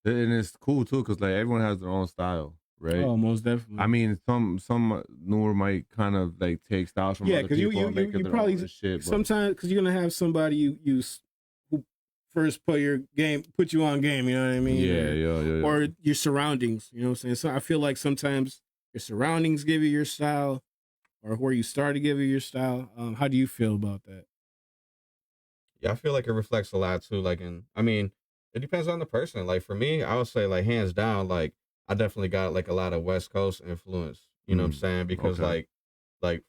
And it's cool too, because like everyone has their own style. Right. Oh, most definitely. I mean, some newer might kind of like take styles from other people and make it their own shit. Sometimes, because you're gonna have somebody who first put you on game. You know what I mean? Yeah. Or your surroundings. You know what I'm saying? So I feel like sometimes your surroundings give you your style, or where you start to give you your style. How do you feel about that? Yeah, I feel like it reflects a lot too. Like, it depends on the person. Like for me, I would say like hands down, like, I definitely got like a lot of West Coast influence, you know what I'm saying? Because like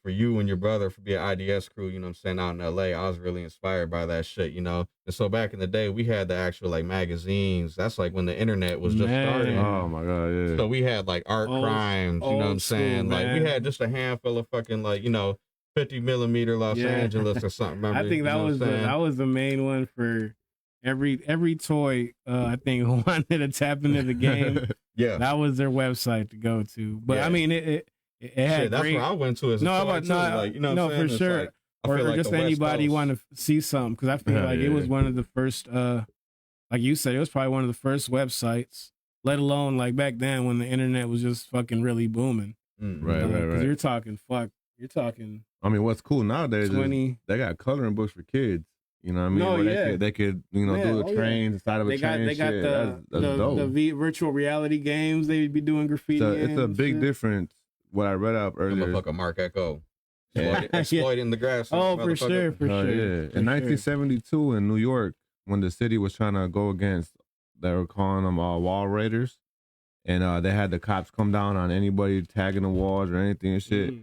for you and your brother, for being IDS crew, you know what I'm saying, out in LA, I was really inspired by that shit, you know? And so back in the day, we had the actual like magazines. That's like when the internet was just starting. Oh my God, yeah. So we had like Art Crimes, you know what I'm saying? Like we had just a handful of fucking like, you know, 50 millimeter Los Angeles or something. Remember? I think that was the main one for every toy, I think, wanted to tap into the game. Yeah, that was their website to go to. But I mean, it had shit, that's where I went to as a toy too. Like, you know what I'm saying? For sure. Like, or like just anybody want to see something, because I feel like it was one of the first, like you said, it was probably one of the first websites, let alone like back then when the internet was just fucking really booming. Right. Because you're talking. I mean, what's cool nowadays is they got coloring books for kids. You know what I mean? They could you know, do the trains inside of a train. They got the virtual reality games. They'd be doing graffiti. So it's a big difference. What I read up earlier. Motherfucker Mark Echo. Exploiting the grass. Oh, for sure. Yeah. In 1972 in New York, when the city was trying to go against, they were calling them wall raiders. And they had the cops come down on anybody tagging the walls or anything and shit.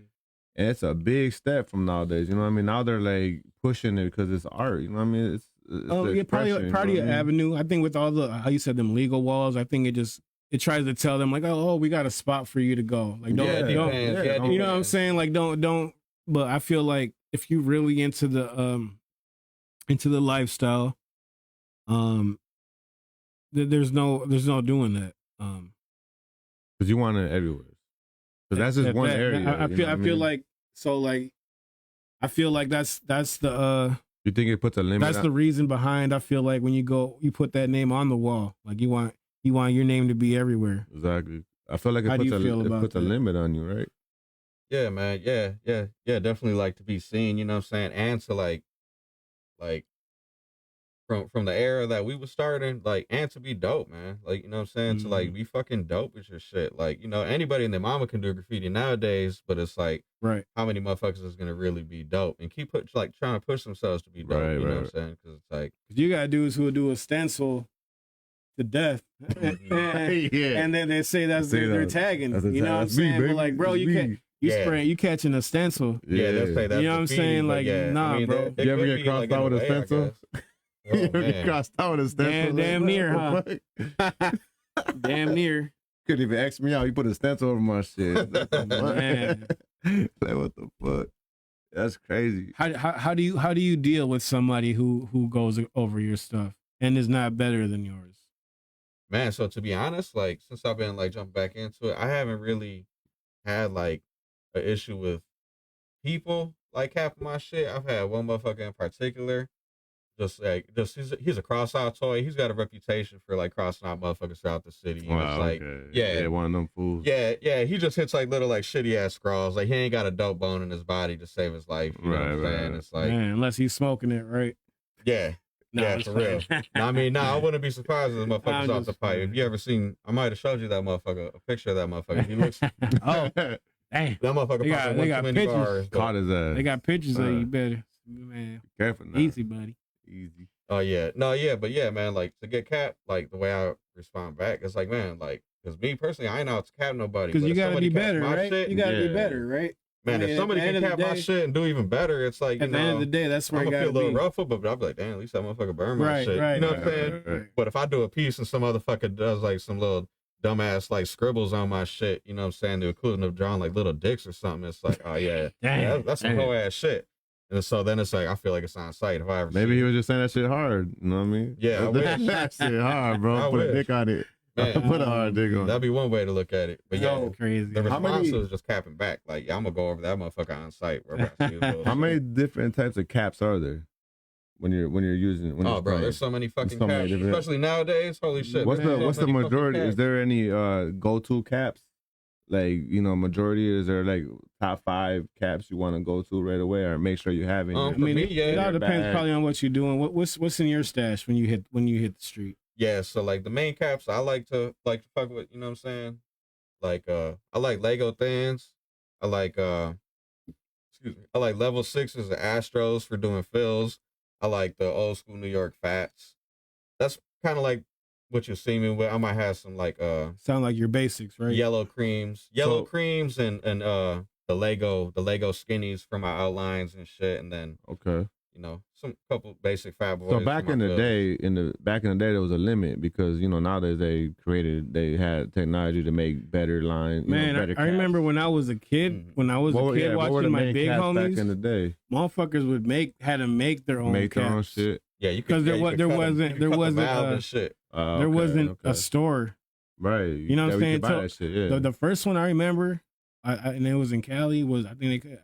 And it's a big step from nowadays. You know what I mean? Now they're like pushing it because it's art. You know what I mean? It's probably an avenue. I think with all the, how you said, them legal walls, I think it tries to tell them like, oh, we got a spot for you to go. Like, don't you know what I'm saying? Like, don't. But I feel like if you really into the lifestyle, there's no doing that. Because you want it everywhere. Because that's just one area. I feel like I feel like that's the. You think it puts a limit? That's the reason behind. I feel like when you put that name on the wall, like you want your name to be everywhere. Exactly. I feel like it puts a limit on you, right? Yeah, man. Yeah. Definitely like to be seen, you know what I'm saying? And to like from the era that we was starting, like, and to be dope, man. Like, you know what I'm saying? To like be fucking dope with your shit. Like, you know, anybody and their mama can do graffiti nowadays, but it's like, right? How many motherfuckers is gonna really be dope and keep trying to push themselves to be dope? Right, you know right. what I'm saying? Because it's like you got dudes who will do a stencil to death, and then they say they're tagging. You know what I'm saying? But like, bro, you catching a stencil. Yeah, they'll say that's you know what I'm saying? Like, nah, I mean, bro. You ever get crossed out with a stencil? You ever get crossed out with a stencil? Damn near, huh? Damn near. Couldn't even X me out. You put a stencil over my shit. Man. Like, what the fuck? That's crazy. How do you deal with somebody who goes over your stuff and is not better than yours? Man, so to be honest, like, since I've been like jumping back into it, I haven't really had like an issue with people like capping my shit. I've had one motherfucker in particular, he's a cross out toy. He's got a reputation for like crossing out motherfuckers throughout the city. And it's like, yeah, one of them fools. Yeah. He just hits like little like shitty ass scrawls. Like, he ain't got a dope bone in his body to save his life. You know what I'm saying? It's like, man, unless he's smoking it, right? Yeah. Yeah, for real. I wouldn't be surprised if the motherfucker's off the pipe. If you ever seen, I might have showed you that motherfucker, a picture of that motherfucker. He looks, oh, dang. That motherfucker they got too many pictures. bars. Caught his ass. They got pictures of you, better, man. Careful now. Easy, buddy. Easy. Oh yeah, no, yeah, but yeah, man, like to get capped, like the way I respond back, it's like, man, like, because me personally, I ain't out to cap nobody. Because you gotta be better, right? Shit, you gotta be better, right? Man, if somebody can cap my shit and do even better, it's like, at the end of the day, that's where I'm you gonna gotta feel a little be. ruffled, but I'll be like, damn, at least that motherfucker burn my shit. Right, you know what I'm saying? Right. But if I do a piece and some motherfucker does like some little dumbass like scribbles on my shit, you know what I'm saying, the equivalent of drawing like little dicks or something, it's like, oh yeah, that's some whole ass shit. And so then it's like, I feel like it's on site if I ever. Maybe he was just saying that shit hard. You know what I mean? Yeah, I wish. That shit hard, bro. Put a dick on it. Man, put a hard dick on it. That'd be one way to look at it. But yeah, crazy. The response is just capping back. Like, yeah, I'm gonna go over that motherfucker on site. How many different types of caps are there when you're using? Bro, there's so many fucking caps, especially nowadays. Holy shit! What's the majority? Is there any go-to caps? Like, you know, majority, is there like top 5 caps you want to go to right away, or make sure you have in? I mean, it all depends probably on what you're doing. What's in your stash when you hit the street? Yeah, so like the main caps I like to fuck with, you know what I'm saying? Like I like Lego Thins. I like I like level 6s and Astros for doing fills. I like the old school New York Fats. That's kind of like what you see me with. I might have some like sound like your basics, right? Yellow creams and the Lego skinnies for my outlines and shit, and then you know, some couple basic Fat Boys. So back in the day, there was a limit because, you know, nowadays they had technology to make better lines. Man, I remember when I was a kid, watching my big homies back in the day. Motherfuckers had to make their own shit. Yeah, you could, because there wasn't a store. Right. You know what I'm saying? So shit, the first one I remember, and it was in Cali, was, I think if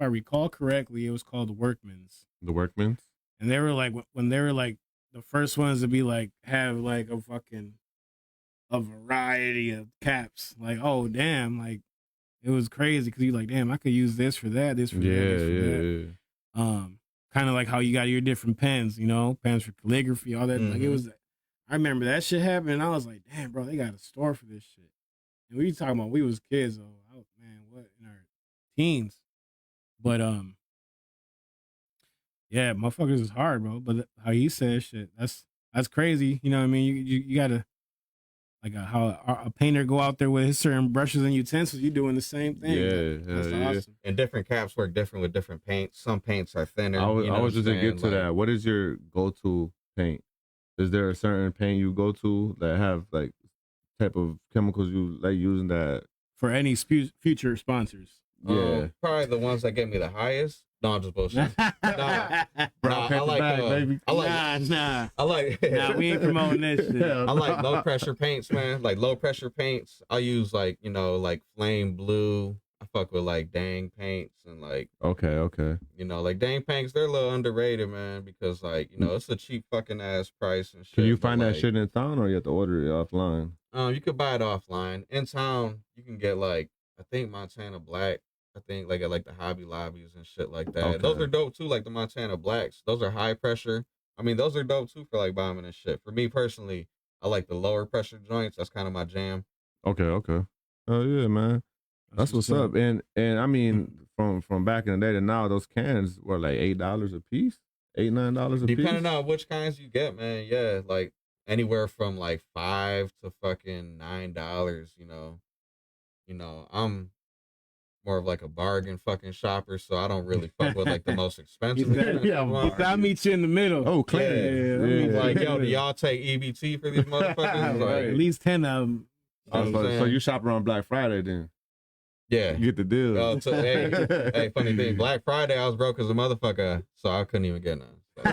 I recall correctly, it was called the Workmans. The Workmans? And they were like, when they were like the first ones to be like, have like a variety of caps. Like, oh damn, like it was crazy because you're like, damn, I could use this for that, this for that, this for that. Kind of like how you got your different pens, you know, pens for calligraphy, all that. Like, it was, I remember that shit happened, and I was like, damn, bro, they got a store for this shit. And we talking about, we was kids, though. Man, what, in our teens. But, yeah, motherfuckers is hard, bro. But how you said shit, that's crazy. You know what I mean? You gotta, like how a painter go out there with his certain brushes and utensils, you doing the same thing. Yeah, that's awesome. And different caps work different with different paints. Some paints are thinner. I was just gonna get to that. What is your go-to paint? Is there a certain paint you go to that have like type of chemicals you like using that for any future sponsors? Yeah, probably the ones that get me the highest. No, I'm just bullshit. Nah, I like, we ain't promoting this shit. I like low pressure paints, man. Like low pressure paints. I use like, you know, like flame blue. I fuck with like dang paints and like. Okay. You know, like dang paints, they're a little underrated, man, because like, you know, it's a cheap fucking ass price and shit. Can you find that shit in town or you have to order it offline? You could buy it offline. In town, you can get like, I think Montana Black. I think like at like the Hobby Lobbies and shit like that. Okay. Those are dope too, like the Montana Blacks. Those are high pressure. I mean, those are dope too for like bombing and shit. For me personally, I like the lower pressure joints. That's kind of my jam. Okay. Oh yeah, man. That's what's up. And I mean, from back in the day to now, those cans were like $8 a piece, $8-9 a piece. Depending on which kinds you get, man. Yeah, like anywhere from like $5 to fucking $9. You know, I'm more of like a bargain fucking shopper, so I don't really fuck with like the most expensive. I'll meet you in the middle. Oh, clean. Yeah. Like, yo, do y'all take EBT for these motherfuckers? Like, at least 10 of them. So you shop around Black Friday then? Yeah. You get the deal. Hey, funny thing, Black Friday I was broke as a motherfucker, so I couldn't even get none. So,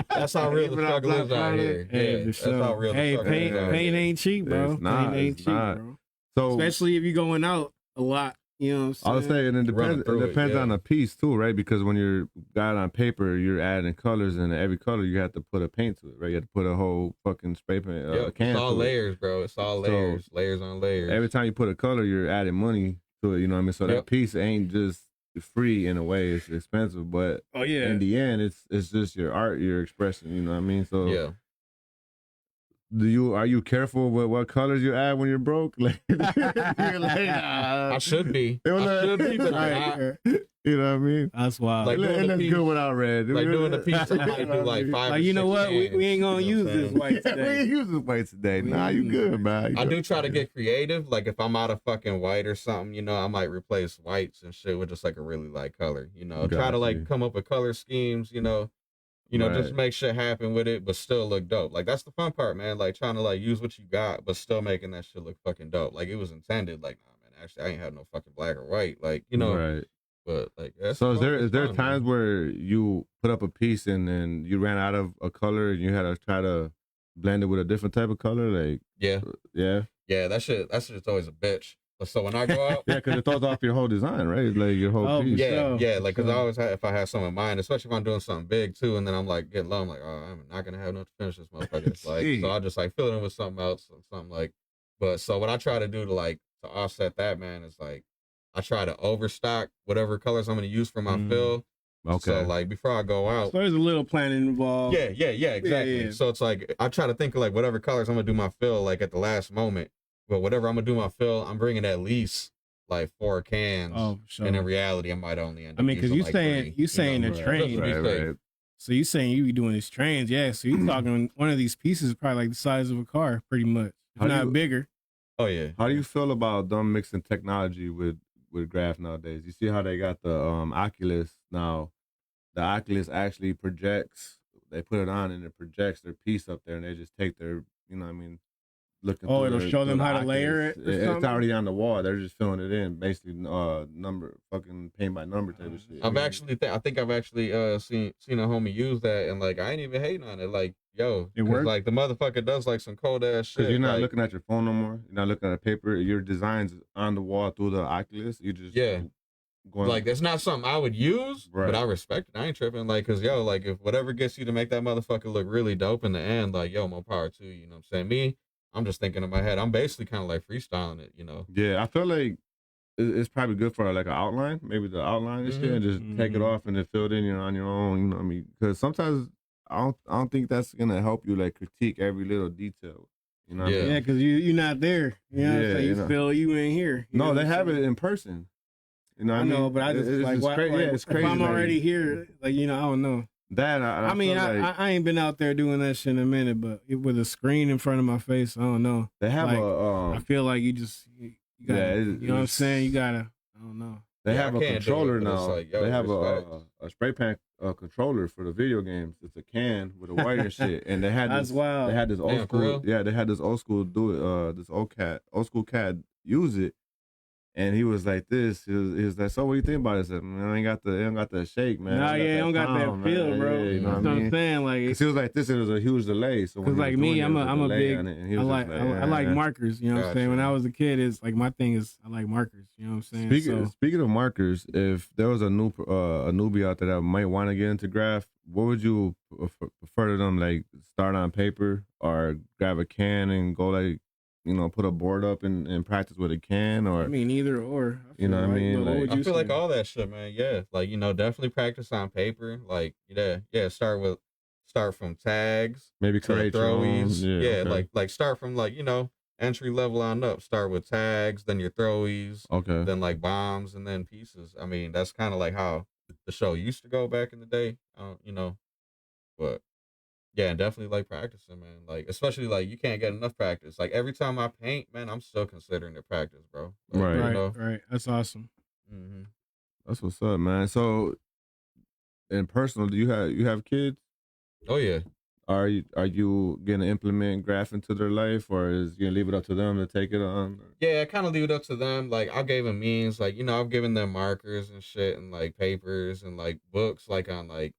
that's how real the struggle is out here. Hey, that's how real the struggle is out paint here. ain't cheap, bro. Paint ain't cheap, bro. So, especially if you're going out a lot. You know what I'm saying? I was saying it depends on the piece too, right? Because when you're got it on paper, you're adding colors, and every color you have to put a paint to it, right? You have to put a whole fucking spray paint. Can it's all layers, bro. It's all layers, so layers on layers. Every time you put a color, you're adding money to it. You know what I mean? So that piece ain't just free in a way; it's expensive, but in the end, it's just your art, your expression. You know what I mean? So yeah. Are you careful with what colors you add when you're broke? Like, I should be. But you know what I mean? That's wild. Like, and that's good without red. Like doing the piece, I might do like 5. Like, you know what? We ain't gonna use this white today. We ain't use this white today. Nah, you good, man. I do try to get creative. Like if I'm out of fucking white or something, I might replace whites and shit with just like a really light color. Try to like come up with color schemes. Just make shit happen with it, but still look dope. Like that's the fun part, man. Like trying to like use what you got, but still making that shit look fucking dope. Like it was intended. Like, nah, man, actually, I ain't have no fucking black or white. Like, Right. But like, that's so is there times where you put up a piece and then you ran out of a color and you had to try to blend it with a different type of color? Like, yeah. That shit's always a bitch. So when I go out, because it throws off your whole design, right? Like your whole piece. Like because I always have, if I have something in mind, especially if I'm doing something big too, and then I'm like getting low, I'm like, oh, I'm not gonna have enough to finish this motherfucker. Like, so I just like fill it in with something else, or something like. But so what I try to do to offset that, man, is like I try to overstock whatever colors I'm gonna use for my fill. Okay. So like before I go out, so there's a little planning involved. Yeah, exactly. Yeah. So it's like I try to think of like whatever colors I'm gonna do my fill like at the last moment. But whatever I'm gonna do my fill, I'm bringing at least like 4 cans. Oh, sure. And in reality, I might only end up. I mean, because you saying the train. Right. So you saying you be doing these trains, yeah. So you talking one of these pieces is probably like the size of a car, pretty much, if not bigger. Oh yeah. How do you feel about them mixing technology with graph nowadays? You see how they got the Oculus now. The Oculus actually projects. They put it on and it projects their piece up there, and they just take their, looking. Oh, it'll show them how to layer it. It's already on the wall. They're just filling it in, basically fucking paint by number type of shit. I think I've actually seen a homie use that, and like I ain't even hating on it. Like, yo, it works. Like the motherfucker does like some cold ass shit. Because you're not looking at your phone no more. You're not looking at a paper. Your designs on the wall through the Oculus. You just going it's not something I would use, but I respect it. I ain't tripping. Like, cause yo, like if whatever gets you to make that motherfucker look really dope in the end, like yo, more power to you. You know what I'm saying? I'm just thinking in my head. I'm basically kind of like freestyling it, Yeah, I feel like it's probably good for like an outline, maybe the outline and shit, and just take it off and then fill it in on your own. You know what I mean? Because sometimes I don't think that's gonna help you like critique every little detail. You know? What I mean? Yeah, because you're not there. You know what I'm saying? You feel you ain't here. No, they have it in person. You know what I mean? know, but I just it's crazy. It's crazy. If I'm already here, I don't know. That I mean, I ain't been out there doing that shit in a minute, but with a screen in front of my face, I don't know. They have I feel like you gotta, you know what I'm saying? You gotta, I don't know. They have a controller now. They have a spray paint controller for the video games. It's a can with a wire and shit, and they had that's wild. They had this old school. Yeah, they had this old school this old school cat use it. And he was like this. He was like, so what do you think about it? I said, man, I ain't got the shake, man. Nah, I don't got that feel, bro. Yeah, you know what I'm saying? Like, cause he was like this, it was a huge delay. So cause like me, I'm a big. I like markers. You know what I'm saying? When I was a kid, it's like my thing is I like markers. You know what I'm saying? Speaking of markers, if there was a newbie out there that might want to get into graph, what would you prefer to them? Like start on paper or grab a can and go like, you know, put a board up and practice what it can, or I mean, either or. You know what I mean? What would you I feel say? like all that shit, man. Yeah, like, you know, definitely practice on paper. Like, yeah, start from tags maybe to create your own. throwies. Yeah, Yeah, okay. like start from, like, you know, entry level on up. Start with tags, then your throwies, Okay. then like bombs, and then pieces. I mean, that's kind of like how the show used to go back in the day. You know, but yeah, definitely like practicing, man. Like, especially like you can't get enough practice. Like every time I paint, man, I'm still considering it practice, bro. Like, Right. you know? Right. That's awesome. Mm-hmm. That's what's up, man. So, in personal, do you have kids? Oh yeah. Are you gonna implement graph into their life, or is you gonna leave it up to them to take it on? Yeah, I kind of leave it up to them. Like, I gave them means, like, you know, I've given them markers and shit, and like papers and like books, like on like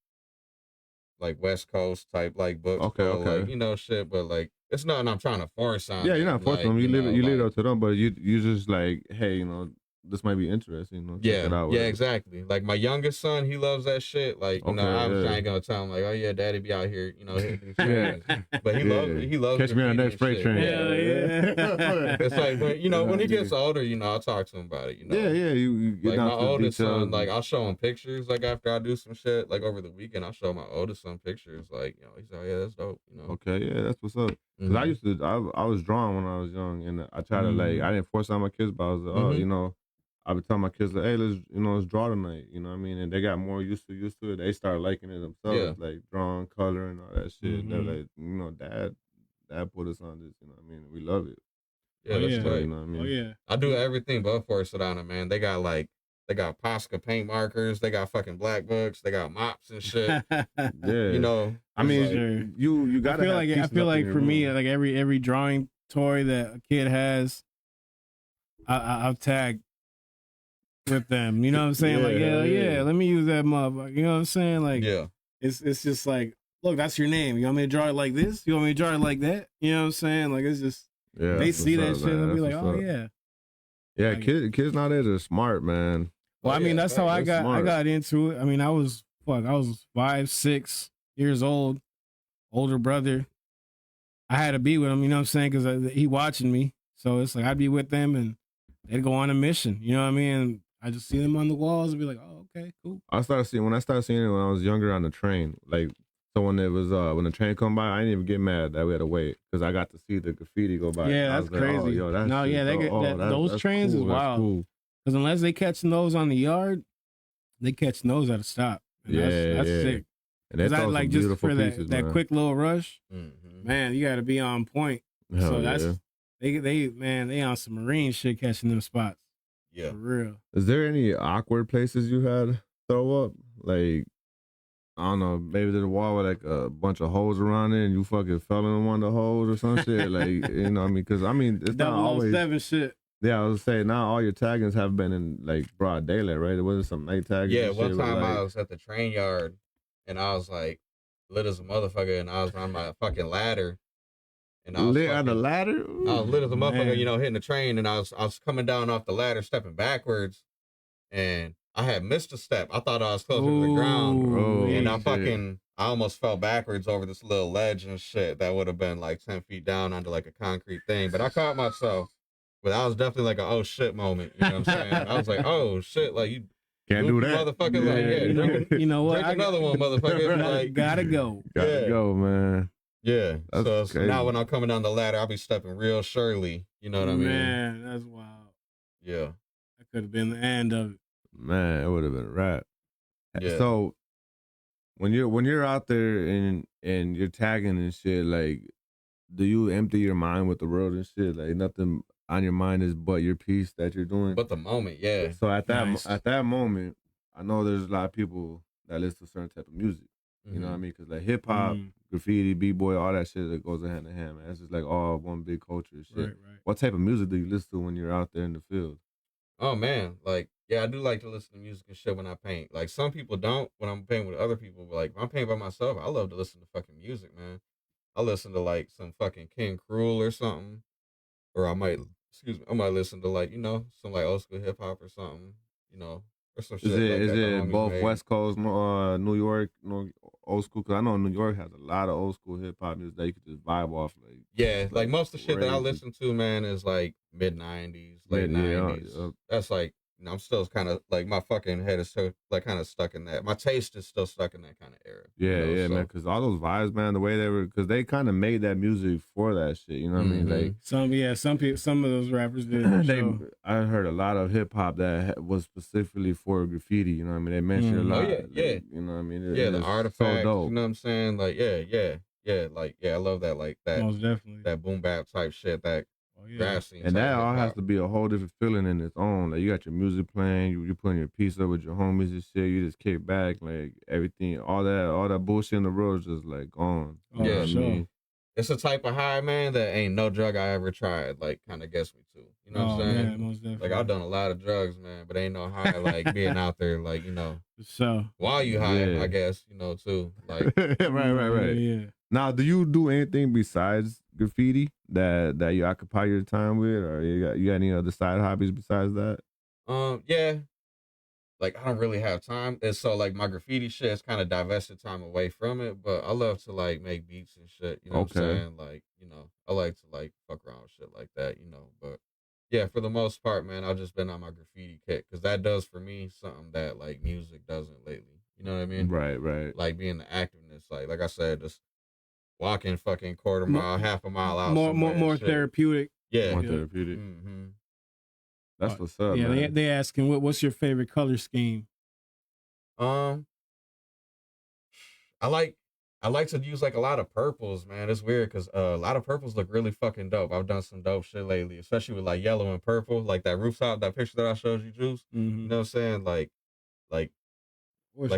West Coast type like books, Okay, for, okay. like, you know, shit. But like, it's nothing I'm trying to force on. Yeah, you're them. not forcing like, them. You leave it like, up to them, but you just like, hey, you know, this might be interesting. You know, check it out. Yeah, exactly. Like my youngest son, he loves that shit. Like, you know, Okay, obviously yeah. I ain't gonna tell him like, oh yeah, daddy be out here, you know, hitting these Yeah. trains. But he loves it. He loves Catch me on the next graffiti freight and train. shit. Hell yeah. It's like, when, you know, when he Yeah. gets older, you know, I'll talk to him about it. You know, Yeah. You get like down my to the oldest son, details. like I'll show him pictures. Like after I do some shit, like over the weekend, I'll show my oldest son pictures. Like, you know, he's like, oh, yeah, that's dope. You know. Okay, yeah, that's what's up. Because I used to, I was drawn when I was young, and I tried to like, I didn't force on my kids, but I was like, oh, you know, I would tell my kids like, hey, let's draw tonight. You know what I mean? And they got more used to it. They started liking it themselves, like drawing, color, and all that shit. And they're like, you know, dad put us on this. You know what I mean? We love it. Yeah, that's tight. You know what I mean? Oh yeah. I do everything but force it on them, man. They got Posca paint markers. They got fucking black books. They got mops and shit. Yeah. You know, I mean, Sure. you gotta. I feel like for me, like every drawing toy that a kid has, I've tagged with them. You know what I'm saying? Like, yeah, let me use that motherfucker. You know what I'm saying? Like, yeah. It's just like, look, that's your name. You want me to draw it like this? You want me to draw it like that? You know what I'm saying? Like, it's just, they see that shit and be like, oh yeah. Yeah, like, kids nowadays are smart, man. Well, I mean, that's how I got into it. I mean, I was 5, 6 years old, older brother. I had to be with him, you know what I'm saying? Because he watching me. So it's like I'd be with them and they'd go on a mission. You know what I mean? And I just see them on the walls and be like, oh, okay, cool. I started seeing it when I was younger on the train. Like, so when it was when the train come by, I didn't even get mad that we had to wait because I got to see the graffiti go by. Yeah, that's crazy. Like, oh, yo, that's no, yeah, they get those trains cool, is wild. Cool. Because unless they catching those on the yard, they catch those at a stop. And that's sick. And that's like just for pieces, that quick little rush, man, you got to be on point. Hell so that's they on some marine shit catching them spots. Yeah, for real. Is there any awkward places you had throw up? Like, I don't know, maybe there's a wall with like a bunch of holes around it and you fucking fell in one of the holes or some shit. Like, you know what I mean? Because, I mean, it's not always... 007 shit. Yeah, I was saying, now all your taggings have been in, like, broad daylight, right? It wasn't some night tagging. Yeah, one time I was at the train yard and I was, like, lit as a motherfucker and I was on my fucking ladder. And I was lit on the ladder? Ooh, I was lit as a motherfucker, you know, hitting the train and I was coming down off the ladder, stepping backwards, and I had missed a step. I thought I was closer to the ground. And I almost fell backwards over this little ledge and shit that would have been like 10 feet down onto like a concrete thing. But I caught myself. But that was definitely like an oh shit moment. You know what I'm saying? I was like, oh shit, like you can't do that. Motherfucker, like, you know what? Drink another one, motherfucker. Like, gotta go. Gotta go, man. Yeah. That's so now when I'm coming down the ladder, I'll be stepping real surely. You know what I mean? Man, that's wild. Yeah. That could have been the end of it. Man, it would have been a wrap. Yeah. So when you're out there and you're tagging and shit, like, do you empty your mind with the world and shit? Like, nothing on your mind is but your piece that you're doing. But the moment, yeah. So at that moment, I know there's a lot of people that listen to certain type of music. You know what I mean? Because like hip hop, graffiti, b-boy, all that shit that goes hand in hand, man. It's just like all one big culture and shit. Right. What type of music do you listen to when you're out there in the field? Oh man, like, yeah, I do like to listen to music and shit when I paint. Like, some people don't when I'm painting with other people, but like when I'm painting by myself, I love to listen to fucking music, man. I listen to like some fucking King Cruel or something, or I might listen to like, you know, some like old school hip hop or something, you know. or some shit like that. Is it both made. West Coast, New York, old school? Because I know New York has a lot of old school hip hop music that you could just vibe off. Like most of the shit that I listen to, man, is like mid 90s, late 90s. That's like, I'm still kind of like, my fucking head is so like kind of stuck in that. My taste is still stuck in that kind of era. Yeah, man. Because all those vibes, man, the way they were, because they kind of made that music for that shit. You know what I mean? Like some people, some of those rappers did. I heard a lot of hip hop that was specifically for graffiti. You know what I mean? They mentioned a lot. You know what I mean? The artifacts. So dope. You know what I'm saying? Like, I love that. Like that. Most definitely. That boom bap type shit. That. And that all has to be a whole different feeling in its own. Like, you got your music playing, you putting your piece up with your homies and shit. You just kick back, like everything, all that bullshit in the world is just like gone. Yeah, sure. I mean? It's a type of high, man, that ain't no drug I ever tried. Like, kind of gets me to. You know what I'm saying? Yeah, most definitely. Like, I've done a lot of drugs, man, but ain't no high like being out there, like, you know. So while you high, I guess, you know, too. Like, right. Yeah. Now, do you do anything besides graffiti that you occupy your time with, or you got any other side hobbies besides that? Yeah. Like, I don't really have time, and so like my graffiti shit is kind of divested time away from it. But I love to like make beats and shit. You know what I'm saying? Like, you know, I like to like fuck around with shit like that. You know, but yeah, for the most part, man, I've just been on my graffiti kick because that does for me something that like music doesn't lately. You know what I mean? Right. Like being the activeness, like I said, just walking fucking quarter mile, half a mile out. More therapeutic. Yeah. More therapeutic. Mm-hmm. That's what's up. Yeah, man. they asking what's your favorite color scheme? I like to use like a lot of purples, man. It's weird because a lot of purples look really fucking dope. I've done some dope shit lately, especially with like yellow and purple, like that rooftop, that picture that I showed you, Juice. Mm-hmm. You know what I'm saying? Like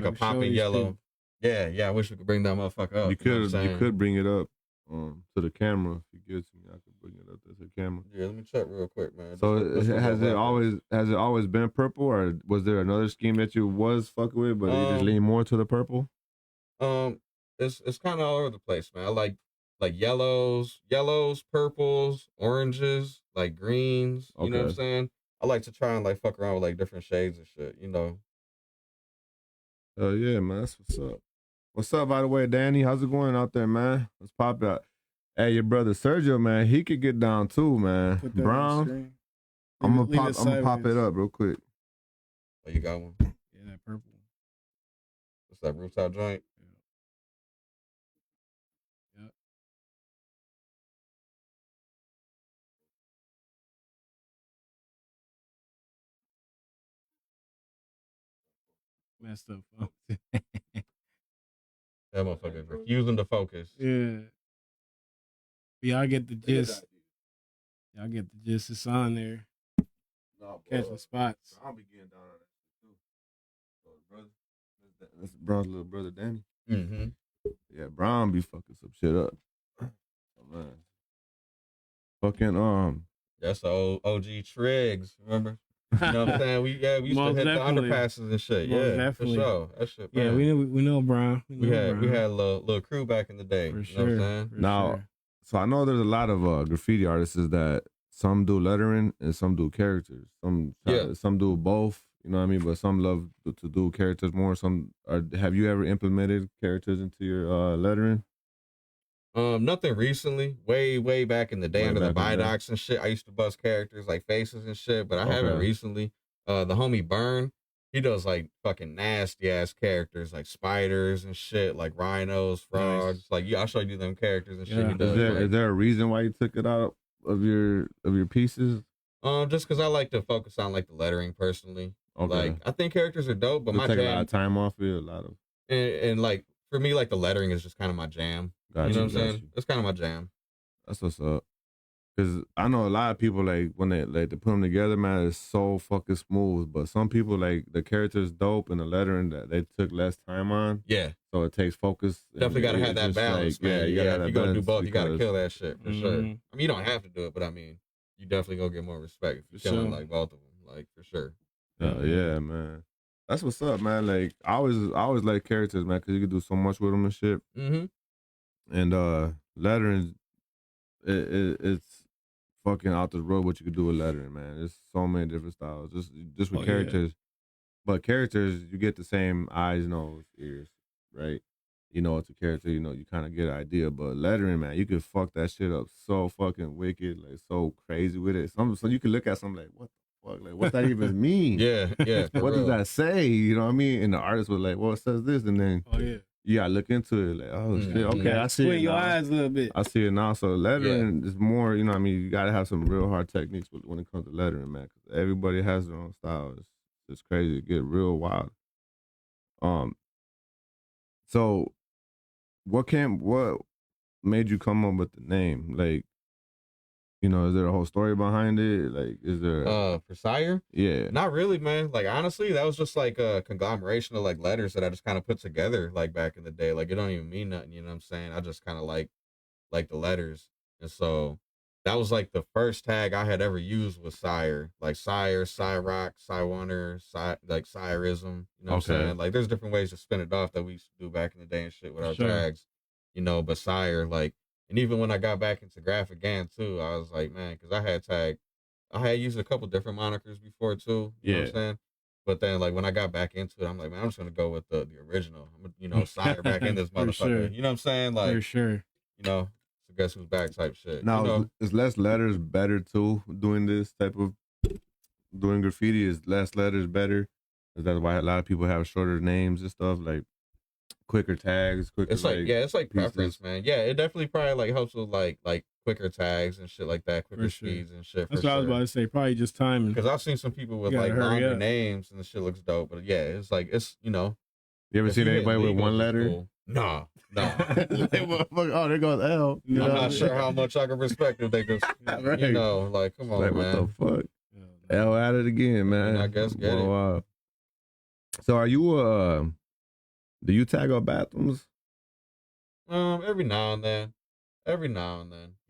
a popping yellow. Yeah. I wish we could bring that motherfucker up. You could bring it up to the camera if you give it to me. I could bring it up to the camera. Yeah, let me check real quick, man. So has it always been purple, or was there another scheme that you was fucking with, but you just lean more to the purple? It's kind of all over the place, man. I like yellows, purples, oranges, like greens. You know what I'm saying? I like to try and like fuck around with like different shades of shit. You know. Oh yeah, man. That's what's up. What's up, by the way, Danny? How's it going out there, man? Let's pop out. Hey, your brother Sergio, man, he could get down too, man. Brown. I'm gonna pop it up real quick. Oh, you got one? Yeah, that purple. What's that rooftop joint? Yeah. Messed up. That motherfucker refusing to focus. Yeah. I get the gist. Y'all get the gist. It's on there. Catching spots. I'll be getting down on that too. So, brother, that's Brown's little brother, Danny. Mm-hmm. Yeah, Brown be fucking some shit up. Oh, man. Fucking That's the old OG Triggs, remember? You know what I'm saying? We used to hit the underpasses and shit. Definitely. For sure. That shit. Yeah, we know Brown. We had a little crew back in the day. For you sure. Know what I'm saying? So I know there's a lot of graffiti artists that some do lettering and some do characters. Some do both. You know what I mean? But some love to do characters more. Have you ever implemented characters into your lettering? Nothing recently. Way back in the day under the Vidocs and shit. I used to bust characters like faces and shit, but I haven't recently. The homie Burn, he does like fucking nasty ass characters like spiders and shit, like rhinos, frogs. Nice. Like I'll show you them characters and shit. Yeah. He does, is there a reason why you took it out of your pieces? Just because I like to focus on like the lettering personally. Okay. Like I think characters are dope, but my take a lot of time off it. A lot of and like for me, like the lettering is just kind of my jam. Gotcha, you know what I'm saying? It's kind of my jam. That's what's up. Because I know a lot of people, like, when they put them together, man, it's so fucking smooth. But some people, like, the character's dope and the lettering that they took less time on. Yeah. So it takes focus. Definitely got to have that balance, like, man. Yeah, if you're going to do both, you got to kill that shit, for sure. I mean, you don't have to do it, but I mean, you definitely going to get more respect if you're killing, like, both of them, like, for sure. Yeah, man. That's what's up, man. Like, I always like characters, man, because you can do so much with them and shit. Mm-hmm. And lettering, it's fucking out the road what you could do with lettering, man. There's so many different styles. Just with characters. But characters, you get the same eyes, nose, ears, right? You know it's a character, you know, you kind of get an idea. But lettering, man, you could fuck that shit up so fucking wicked, like so crazy with it. So you can look at something like, what the fuck? Like, what that even mean? Yeah. What does that say? You know what I mean? And the artist was like, well, it says this, and then you gotta look into it, like, oh shit, okay, I see it. Squint your eyes a little bit. I see it now. So lettering is more, you know what I mean? You gotta have some real hard techniques when it comes to lettering, man. 'Cause everybody has their own style. It's crazy. It get real wild. So what made you come up with the name? Like, you know, is there a whole story behind it? Like, is there for Sire? Yeah. Not really, man. Like, honestly, that was just like a conglomeration of like letters that I just kind of put together like back in the day. Like, it don't even mean nothing, you know what I'm saying? I just kind of like the letters. And so that was like the first tag I had ever used was Sire. Like Sire, Cyrock, Cywaner, like Sirism. You know what I'm saying? Like, there's different ways to spin it off that we used to do back in the day and shit with our tags. You know, but Sire, like, and even when I got back into graphic again too, I was like, man, because I had used a couple different monikers before too. You know what I'm saying? But then, like, when I got back into it, I'm like, man, I'm just gonna go with the original. I'm, you know, Sire back in this motherfucker. Sure. You know what I'm saying? Like, for sure. You know, so guess who's back type shit. Now, you know? is less letters better too? Doing this type of graffiti, is less letters better? Is that why a lot of people have shorter names and stuff, like quicker tags, quicker? It's like it's like pieces. preference, man. Yeah, it definitely probably like helps with like quicker tags and shit like that, quicker speeds and shit. That's what I was about to say. Probably just timing. Because I've seen some people with like longer names and the shit looks dope. But yeah, it's like you know. You ever seen anybody with one letter? Cool. No. Oh, there goes L. I'm not sure how much I can respect if they just, you know, like, come on, like, man. What the fuck? L at it again, man. I guess get it. So are you, do you tag up bathrooms? Every now and then.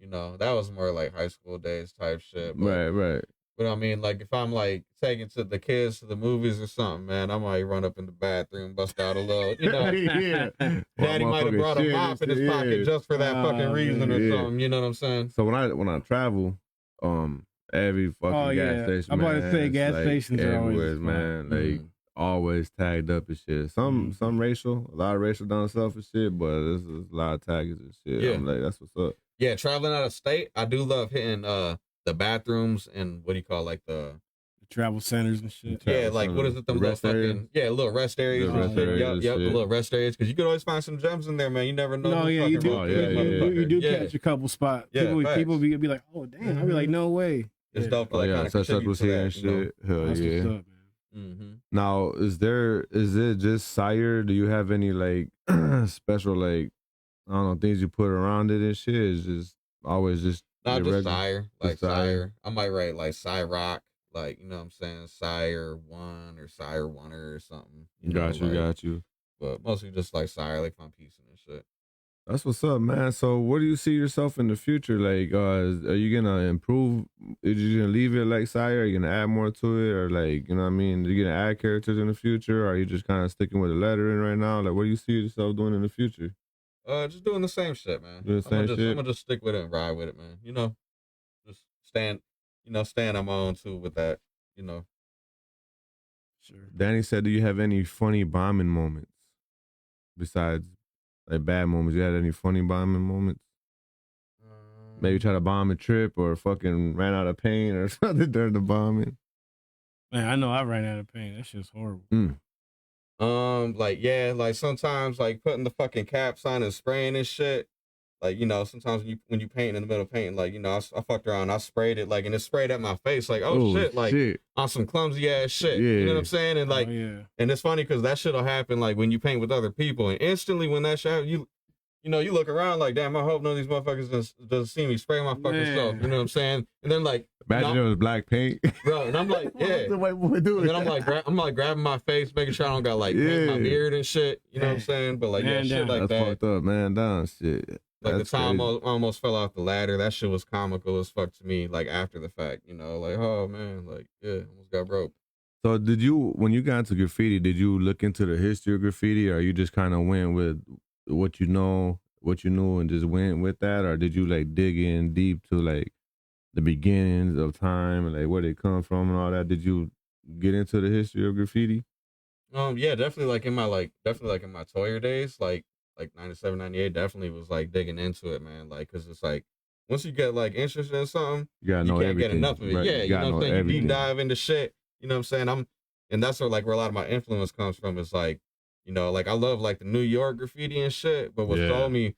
You know, that was more like high school days type shit. But, right. But I mean, like, if I'm like taking to the kids to the movies or something, man, I might run up in the bathroom, bust out a little, you know. Daddy might have brought a mop in his pocket just for that fucking reason or something. You know what I'm saying? So when I travel, every fucking gas station, I'm about to say gas stations are everywhere, always man. Like always tagged up and shit. Some racial, a lot of racial down south and shit, but there's a lot of taggers and shit. Yeah. I'm like, that's what's up. Yeah, traveling out of state, I do love hitting the bathrooms and what do you call like the travel centers and shit. Yeah, like what is it? Them little fucking little rest areas. Yep, the little rest areas because you could always find some gems in there, man. You never know. No, yeah, you do. You do catch a couple spots. Yeah, people be like, oh damn. I'll be like, no way. It's dope. For, like, kind of contribute to that, and shit. Hell that's yeah. What's up, man. Now, is it just Sire? Do you have any like special like I don't know things you put around it and shit? Is just always just not just Sire, like Sire. I might write like Cyrock, like you know what I'm saying, Sire 1 or Sire Oneer or something. Got you. But mostly just like Sire, like fun piecing and shit. That's what's up, man. So, what do you see yourself in the future? Like, are you gonna improve? Are you gonna leave it like Sire? Are you gonna add more to it, or like, you know what I mean? Are you gonna add characters in the future? Or are you just kind of sticking with the lettering right now? Like, what do you see yourself doing in the future? Just doing the same shit, man. I'm gonna just stick with it and ride with it, man. You know, just stand on my own too with that. You know. Sure. Danny said, "Do you have any funny bombing moments besides?" Like bad moments. You had any funny bombing moments? Maybe try to bomb a trip or fucking ran out of paint or something during the bombing. Man, I know I ran out of paint. That shit's horrible. Like sometimes like putting the fucking caps on and spraying and shit. Like, you know, sometimes when you paint in the middle of painting, like, you know, I fucked around, I sprayed it, like, and it sprayed at my face, like, oh shit, like, on some clumsy ass shit. Yeah. You know what I'm saying? And like, and it's funny because that shit'll happen, like, when you paint with other people, and instantly when that shit happens, you know, you look around like, damn, I hope none of these motherfuckers doesn't see me spray my fucking self. You know what I'm saying? And then like, imagine it was black paint, bro. And I'm like, yeah. The white boy doing. And then I'm like grabbing my face, making sure I don't got like paint in my beard and shit. You know what I'm saying? But like, shit like that's fucked up, man. Down shit. Like the time I almost fell off the ladder. That shit was comical as fuck to me. Like after the fact, you know, like, oh man, like almost got broke. So when you got into graffiti, did you look into the history of graffiti, or you just kind of went with what you knew and just went with that? Or did you like dig in deep to like the beginnings of time and like where they come from and all that? Did you get into the history of graffiti? Yeah, definitely like in my Toyer days, like 97, 98, definitely was like digging into it, man. Like, cause it's like once you get like interested in something, You gotta you know can't get everything. enough of it. Right. Yeah, You know gotta what I'm know saying? You deep everything. dive into shit, you know what I'm saying? And that's where like where a lot of my influence comes from is like, you know, like I love like the New York graffiti and shit, but what sold me,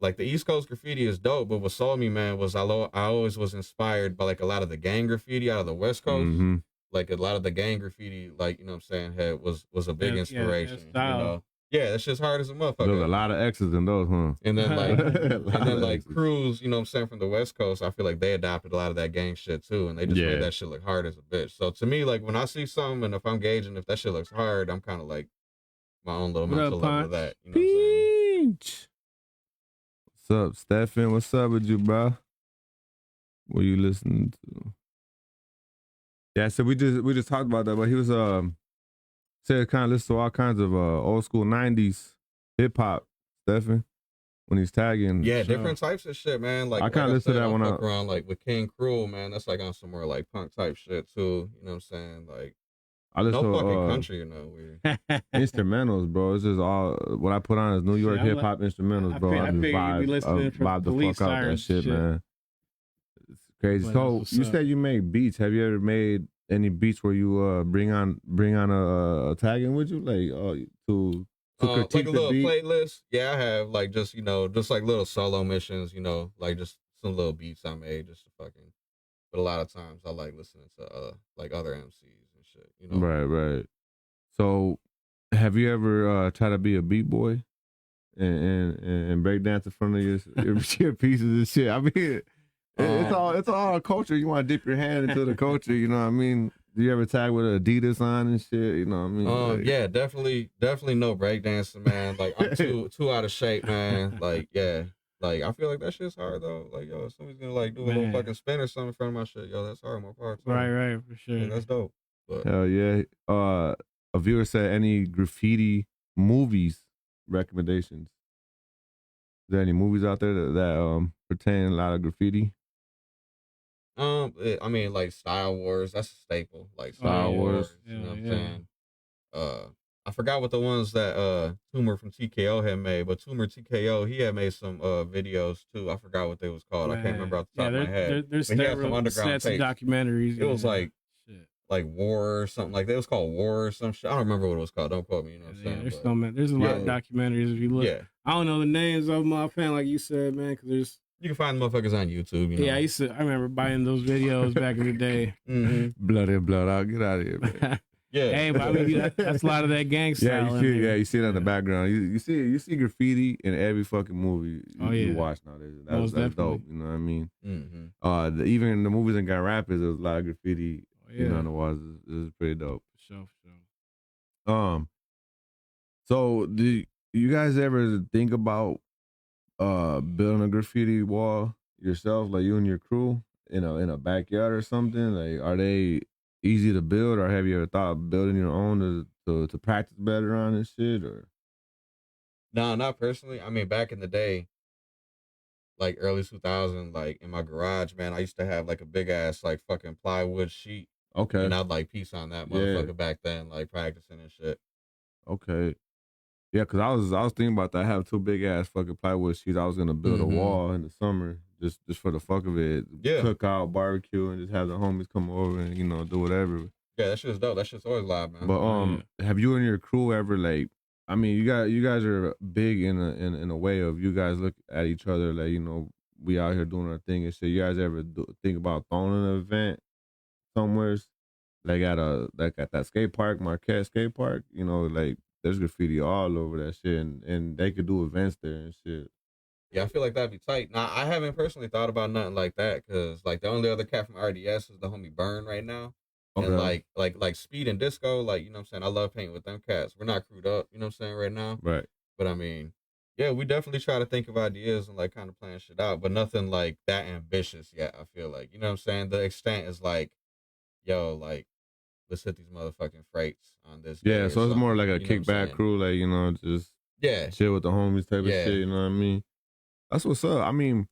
like the East Coast graffiti is dope, but what sold me, man, was I always was inspired by like a lot of the gang graffiti out of the West Coast. Mm-hmm. Like a lot of the gang graffiti, like, you know what I'm saying, was a big inspiration. Yeah, you know? Yeah, that shit's hard as a motherfucker. There's a lot of X's in those, huh? And then like crews, you know what I'm saying, from the West Coast, I feel like they adopted a lot of that gang shit too, and they just made that shit look hard as a bitch. So to me, like when I see something and if I'm gauging if that shit looks hard, I'm kind of like my own little mental level of that. You know what I'm saying? What's up, Stephen? What's up with you, bro? What are you listening to? Yeah, so we just talked about that, but he was said kind of listen to all kinds of old school 90s hip hop, Stephen, when he's tagging. Yeah, different types of shit, man. Like I kind of listen to that when I fuck around like with King Cruel, man. That's like on some more like punk type shit too. You know what I'm saying? Like I listen no to fucking country, you know, weird. Instrumentals, bro. It's just all what I put on is New York hip hop instrumentals, bro. I just vibe the fuck out that shit, man. It's crazy. So you said you make beats. Have you ever made any beats where you bring on a tagging with you, like to critique like a little beat? playlist? Yeah, I have like just like little solo missions, you know, like just some little beats I made just to fucking. But a lot of times I like listening to like other MCs and shit, you know. Right. So, have you ever tried to be a beat boy and break dance in front of your pieces and shit? I mean, it's all a culture. You want to dip your hand into the culture, you know what I mean? Do you ever tag with Adidas on and shit? You know what I mean? Like, yeah, definitely no breakdancing, man. Like I'm too out of shape, man. Like, yeah. Like I feel like that shit's hard though. Like, yo, if somebody's gonna like do a little fucking spin or something in front of my shit, yo, that's hard, more part. Right, for sure. Yeah, that's dope. But hell yeah. A viewer said any graffiti movies recommendations. Is there any movies out there that pertain a lot of graffiti? I mean, like Style Wars, that's a staple. Like Style Wars, you know what I'm saying? I forgot what the ones that Tumor from TKO had made, but Tumor TKO, he had made some videos too. I forgot what they was called. I can't remember off the top of my head. There's but he had some underground tapes. Documentaries. It was like War or something like that. It was called War or some shit. I don't remember what it was called. Don't quote me. You know what I'm saying? There's a lot of documentaries if you look. Yeah. I don't know the names of them offhand, like you said, man, because you can find motherfuckers on YouTube. You know? Yeah, I remember buying those videos back in the day. Mm-hmm. Blood in, blood out. Get out of here, man. Yeah. Hey, but I mean, that's a lot of that gang style. You see it in the background. You see graffiti in every fucking movie you watch nowadays. That's dope. You know what I mean? Mm-hmm. Even in the movies in Grand Rapids, there's a lot of graffiti. You know, on the walls. It's pretty dope. For sure. So do you guys ever think about building a graffiti wall yourself, like you and your crew, in a backyard or something? Like, are they easy to build, or have you ever thought of building your own to practice better on this shit? Or no, not personally. I mean, back in the day, like early 2000, like in my garage, man, I used to have like a big ass like fucking plywood sheet. Okay. And I'd like piece on that motherfucker back then, like practicing and shit. Okay. Yeah, cause I was thinking about that. I have two big ass fucking plywood sheets. I was gonna build a wall in the summer just for the fuck of it. Yeah. Cook out, barbecue, and just have the homies come over and do whatever. Yeah, that shit's dope. That shit's always live, man. But have you and your crew ever like? I mean, you guys are big in a way of you guys look at each other like we out here doing our thing and shit. You guys ever think about throwing an event somewhere, like at that skate park, Marquette skate park? Like there's graffiti all over that shit, and they could do events there and shit. Yeah, I feel like that'd be tight. Now, I haven't personally thought about nothing like that because like the only other cat from RDS is the homie Burn right now. Okay. And like Speed and Disco, like, you know what I'm saying? I love painting with them cats. We're not crewed up, you know what I'm saying, right now? Right. But I mean, yeah, we definitely try to think of ideas and like kind of plan shit out, but nothing like that ambitious yet, I feel like. You know what I'm saying? The extent is like, yo, like, let's hit these motherfucking freights on this. Yeah, so it's more like a kickback crew, like, just chill with the homies type of shit, you know what I mean? That's what's up. I mean,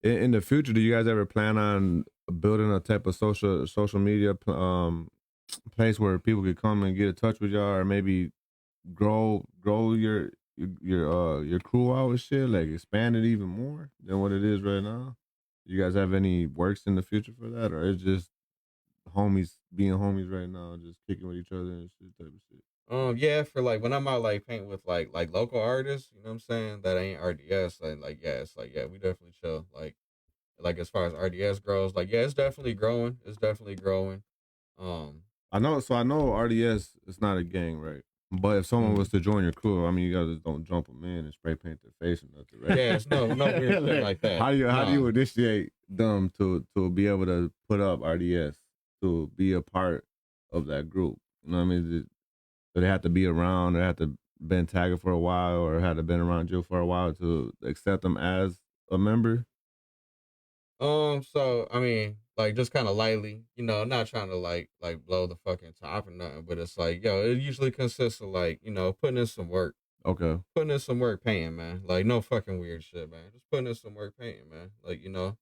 in the future, do you guys ever plan on building a type of social media place where people could come and get in touch with y'all, or maybe grow your crew out and shit, like expand it even more than what it is right now? You guys have any works in the future for that, or it's just homies being homies right now, just kicking with each other and shit type of shit? Yeah, for like when I'm out like painting with like local artists, you know what I'm saying? That ain't RDS. Like yeah, it's like yeah, we definitely chill. Like as far as RDS grows, like yeah, it's definitely growing. It's definitely growing. I know RDS is not a gang, right? But if someone was to join your crew, I mean, you guys don't jump them in and spray paint their face or nothing, right? Yeah, it's no weird shit like that. How do you initiate them to be able to put up RDS, to be a part of that group? You know what I mean? Do they have to be around, or have to been tagging for a while, or had to been around you for a while to accept them as a member? So I mean, like just kind of lightly, you know, not trying to like blow the fucking top or nothing, but it's like, yo, it usually consists of like, you know, putting in some work. Okay. Putting in some work painting, man. Like no fucking weird shit, man. Just putting in some work painting, man. Like, you know.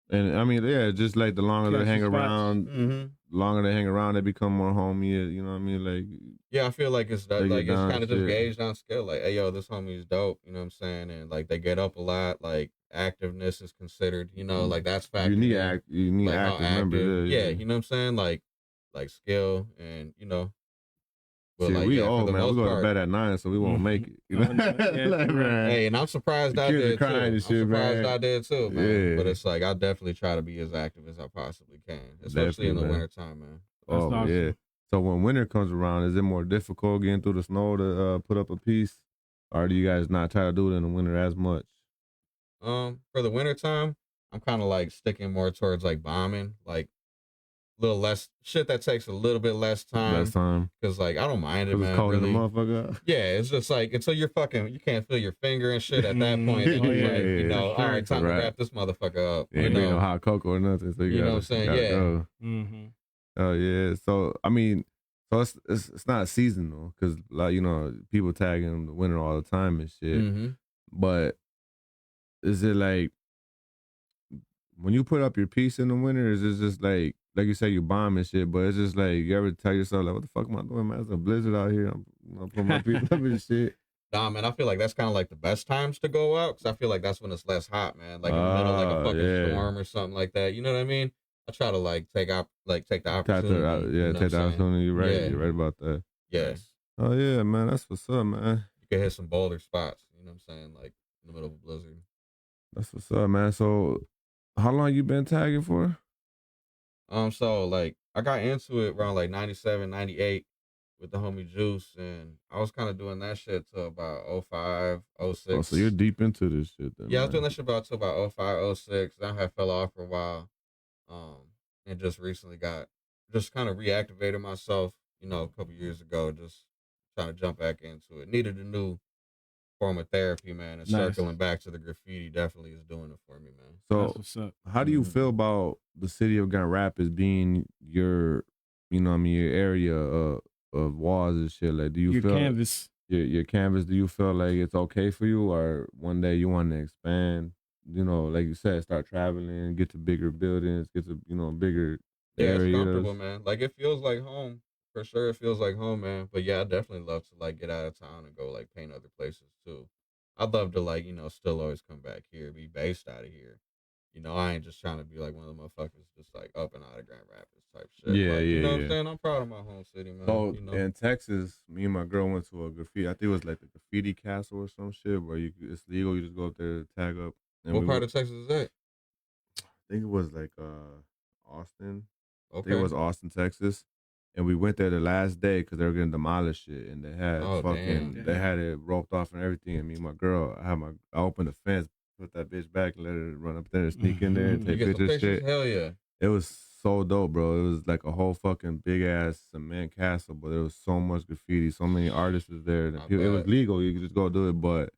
And I mean, yeah, just like the longer they hang around, longer they hang around, they become more homie. You know what I mean? Like, yeah, I feel like it's that, like it's kind of just gauged on skill. Like, hey, yo, this homie is dope. You know what I'm saying? And like they get up a lot. Like activeness is considered. You know, like that's factored. You need like active members. Yeah, you know what I'm saying? Like skill and you know. But see, like, we old, man. We go to bed at 9, so we won't make it. You know? Like, hey, and I'm surprised I did too. I'm surprised I did too, man. Yeah. But it's like I definitely try to be as active as I possibly can, especially in the wintertime, man. That's awesome. Yeah. So when winter comes around, is it more difficult getting through the snow to put up a piece, or do you guys not try to do it in the winter as much? For the wintertime, I'm kind of like sticking more towards like bombing, like little less shit that takes a little bit less time. Because like I don't mind it, man. It's cold really. In the motherfucker. Yeah, it's just like until you can't feel your finger and shit at that point. Then you're like, you know, all right, time to wrap this motherfucker up. Yeah, you know, no hot cocoa or nothing. So you know what I'm saying? Yeah. Go. Oh yeah. So I mean, so it's not seasonal because like you know people tagging the winter all the time and shit. But is it like when you put up your piece in the winter? Is it just like you say, you bomb and shit, but it's just like, you ever tell yourself, like, what the fuck am I doing, man? It's a blizzard out here. I'm putting my piece up and shit. Nah, man, I feel like that's kind of like the best times to go out, because I feel like that's when it's less hot, man. Like in the middle of like a fucking storm or something like that. You know what I mean? I try to like take the opportunity. Take the opportunity. You're right. Yeah. You're right about that. Yes. Oh, yeah, man. That's what's up, man. You can hit some boulder spots. You know what I'm saying? Like in the middle of a blizzard. That's what's up, man. So how long you been tagging for? So like I got into it around like 97, 98 with the homie Juice, and I was kind of doing that shit till about 05, 06. Oh, so you're deep into this shit then. Yeah, I was doing that shit till about 05, 06. Then I had fell off for a while. And just recently just kind of reactivated myself, you know, a couple years ago, just trying to jump back into it. Needed a new form of therapy, man, and circling back to the graffiti definitely is doing it for me, man. So how do you feel about the city of Grand Rapids being your, you know what I mean, your area of walls and shit? Like, do you feel canvas? Your canvas, do you feel like it's okay for you, or one day you want to expand, you know, like you said, start traveling, get to bigger buildings, get to, you know, bigger areas? It's comfortable, man. Like, it feels like home. For sure, it feels like home, man. But yeah, I definitely love to like get out of town and go like paint other places too. I'd love to like, you know, still always come back here, be based out of here. You know, I ain't just trying to be like one of the motherfuckers just like up and out of Grand Rapids type shit. Yeah, like, you know what I'm saying? I'm proud of my home city, man. So you know? In Texas, me and my girl went to a graffiti. I think it was like the graffiti castle or some shit where it's legal. You just go up there, tag up. And what part of Texas is that? I think it was like Austin. Okay. I think it was Austin, Texas. And we went there the last day because they were going to demolish it, and they had they had it roped off and everything. And me and my girl, I opened the fence, put that bitch back, and let her run up there and sneak in there and take pictures. Shit. Hell yeah! It was so dope, bro. It was like a whole fucking big ass cement castle, but there was so much graffiti, so many artists was there. It was legal; you could just go do it, but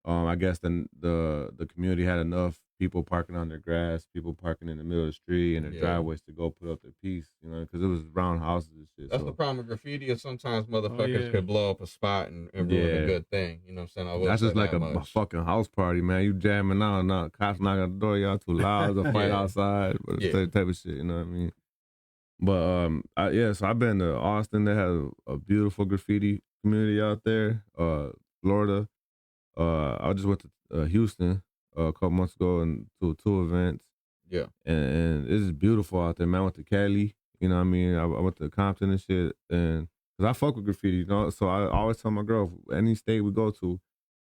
I guess the community had enough people parking on their grass, people parking in the middle of the street and their driveways to go put up their piece, you know, because it was round houses and shit. That's the problem with graffiti is sometimes motherfuckers could blow up a spot and ruin a good thing. You know what I'm saying? That's just like a fucking house party, man. You jamming out, now cops knocking on the door, y'all too loud to fight outside, but that type of shit, you know what I mean? But so I've been to Austin. They have a beautiful graffiti community out there. Florida. I just went to Houston a couple months ago and to 2 events. Yeah. And it's just beautiful out there, man. I went to Cali, you know what I mean? I went to Compton and shit. And because I fuck with graffiti, you know? So I always tell my girl, any state we go to,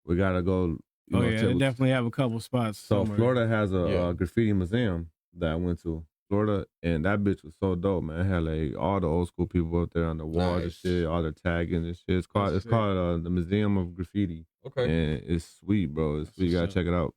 we got to go. They definitely have a couple spots. So somewhere. Florida has a graffiti museum that I went to. Florida, and that bitch was so dope, man. It had like all the old school people up there on the walls and shit, all their tagging and shit. It's called the Museum of Graffiti. Okay. And it's sweet, bro. It's sweet. You gotta check it out.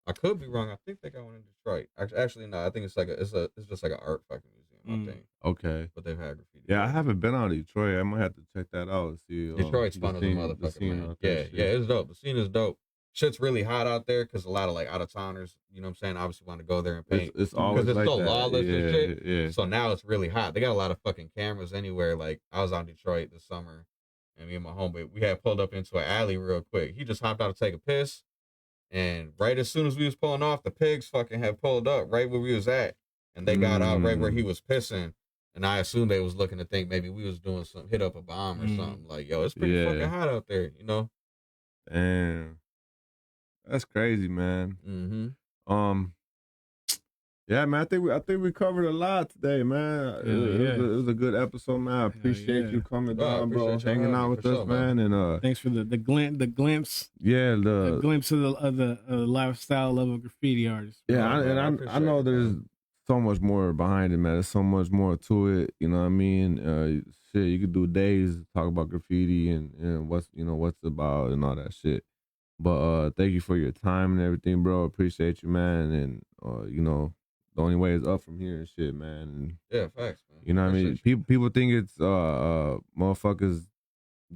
I could be wrong. I think they got one in Detroit. Actually, no. I think it's just like an art fucking museum. I think. Okay. But they've had graffiti. Yeah, I haven't been out of Detroit. I might have to check that out and see. Detroit's fun as a motherfucker, man. Yeah, it's dope. The scene is dope. Shit's really hot out there because a lot of like out of towners, you know what I'm saying, obviously want to go there and paint. It's always because it's like so that. lawless and shit. Yeah. So now it's really hot. They got a lot of fucking cameras anywhere. Like I was out in Detroit this summer, and me and my homeboy, we had pulled up into an alley real quick. He just hopped out to take a piss, and right as soon as we was pulling off, the pigs fucking had pulled up right where we was at, and they got out right where he was pissing. And I assumed they was looking to think maybe we was doing some hit up a bomb or something. Like, yo, it's pretty fucking hot out there, you know. Damn. That's crazy, man. Mm-hmm. Yeah, man. I think we covered a lot today, man. It was a good episode, man. I appreciate you coming down, bro, hanging out with us, man. And thanks for the glimpse. Yeah, the glimpse of the lifestyle of a graffiti artist. Yeah, I know there's so much more behind it, man. There's so much more to it. You know what I mean? Shit, you could do days talk about graffiti and what's about and all that shit. But thank you for your time and everything, bro. Appreciate you, man. And the only way is up from here and shit, man. And, yeah, facts, man. You know what I mean? People think it's motherfuckers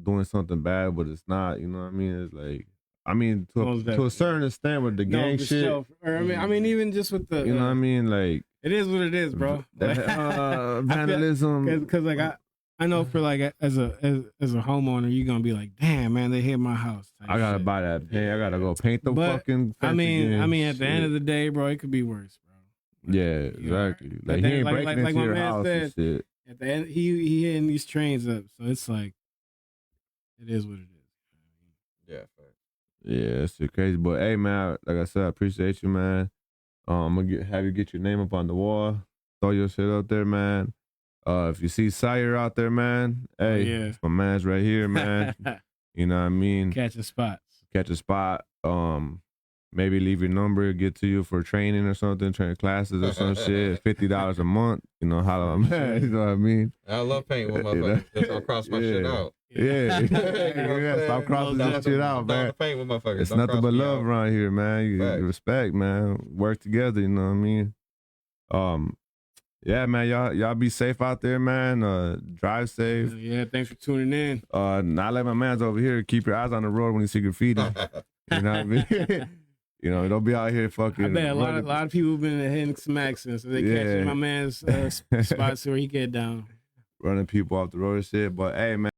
doing something bad, but it's not. You know what I mean? It's like, I mean, to a certain extent with the gang shit. Or, I mean, even just with the, you know what I mean? Like, it is what it is, bro. Vandalism. Because like I know for like as a homeowner, you're gonna be like, damn, man, they hit my house. I gotta buy that paint. I gotta go paint the fucking. I mean, at the end of the day, bro, it could be worse, bro. Yeah, exactly. Like he ain't breaking into your house and shit. At the end, he hitting these trains up, so it's like, it is what it is. Yeah, fair. Yeah, that's shit crazy. But hey, man, like I said, I appreciate you, man. I'm gonna have you get your name up on the wall, throw your shit up there, man. If you see Sire out there, man, hey, my man's right here, man. You know what I mean? Catch a spot. Maybe leave your number, get to you for training or something, training classes or some shit. $50 a month. You know how man. You know what I mean? I love painting with motherfuckers. Just don't cross my shit out. Yeah. Stop crossing that shit out, man. Paint with motherfuckers. It's nothing but love around here, man. You respect, man. Work together. You know what I mean? Yeah, man, y'all be safe out there, man. Drive safe. Yeah, thanks for tuning in. Not like my man's over here. Keep your eyes on the road when you see graffiti. You know what I mean? You know, don't be out here fucking. I bet a lot of people have been hitting some accidents, so they catching my man's spots where he get down. Running people off the road and shit. But hey, man.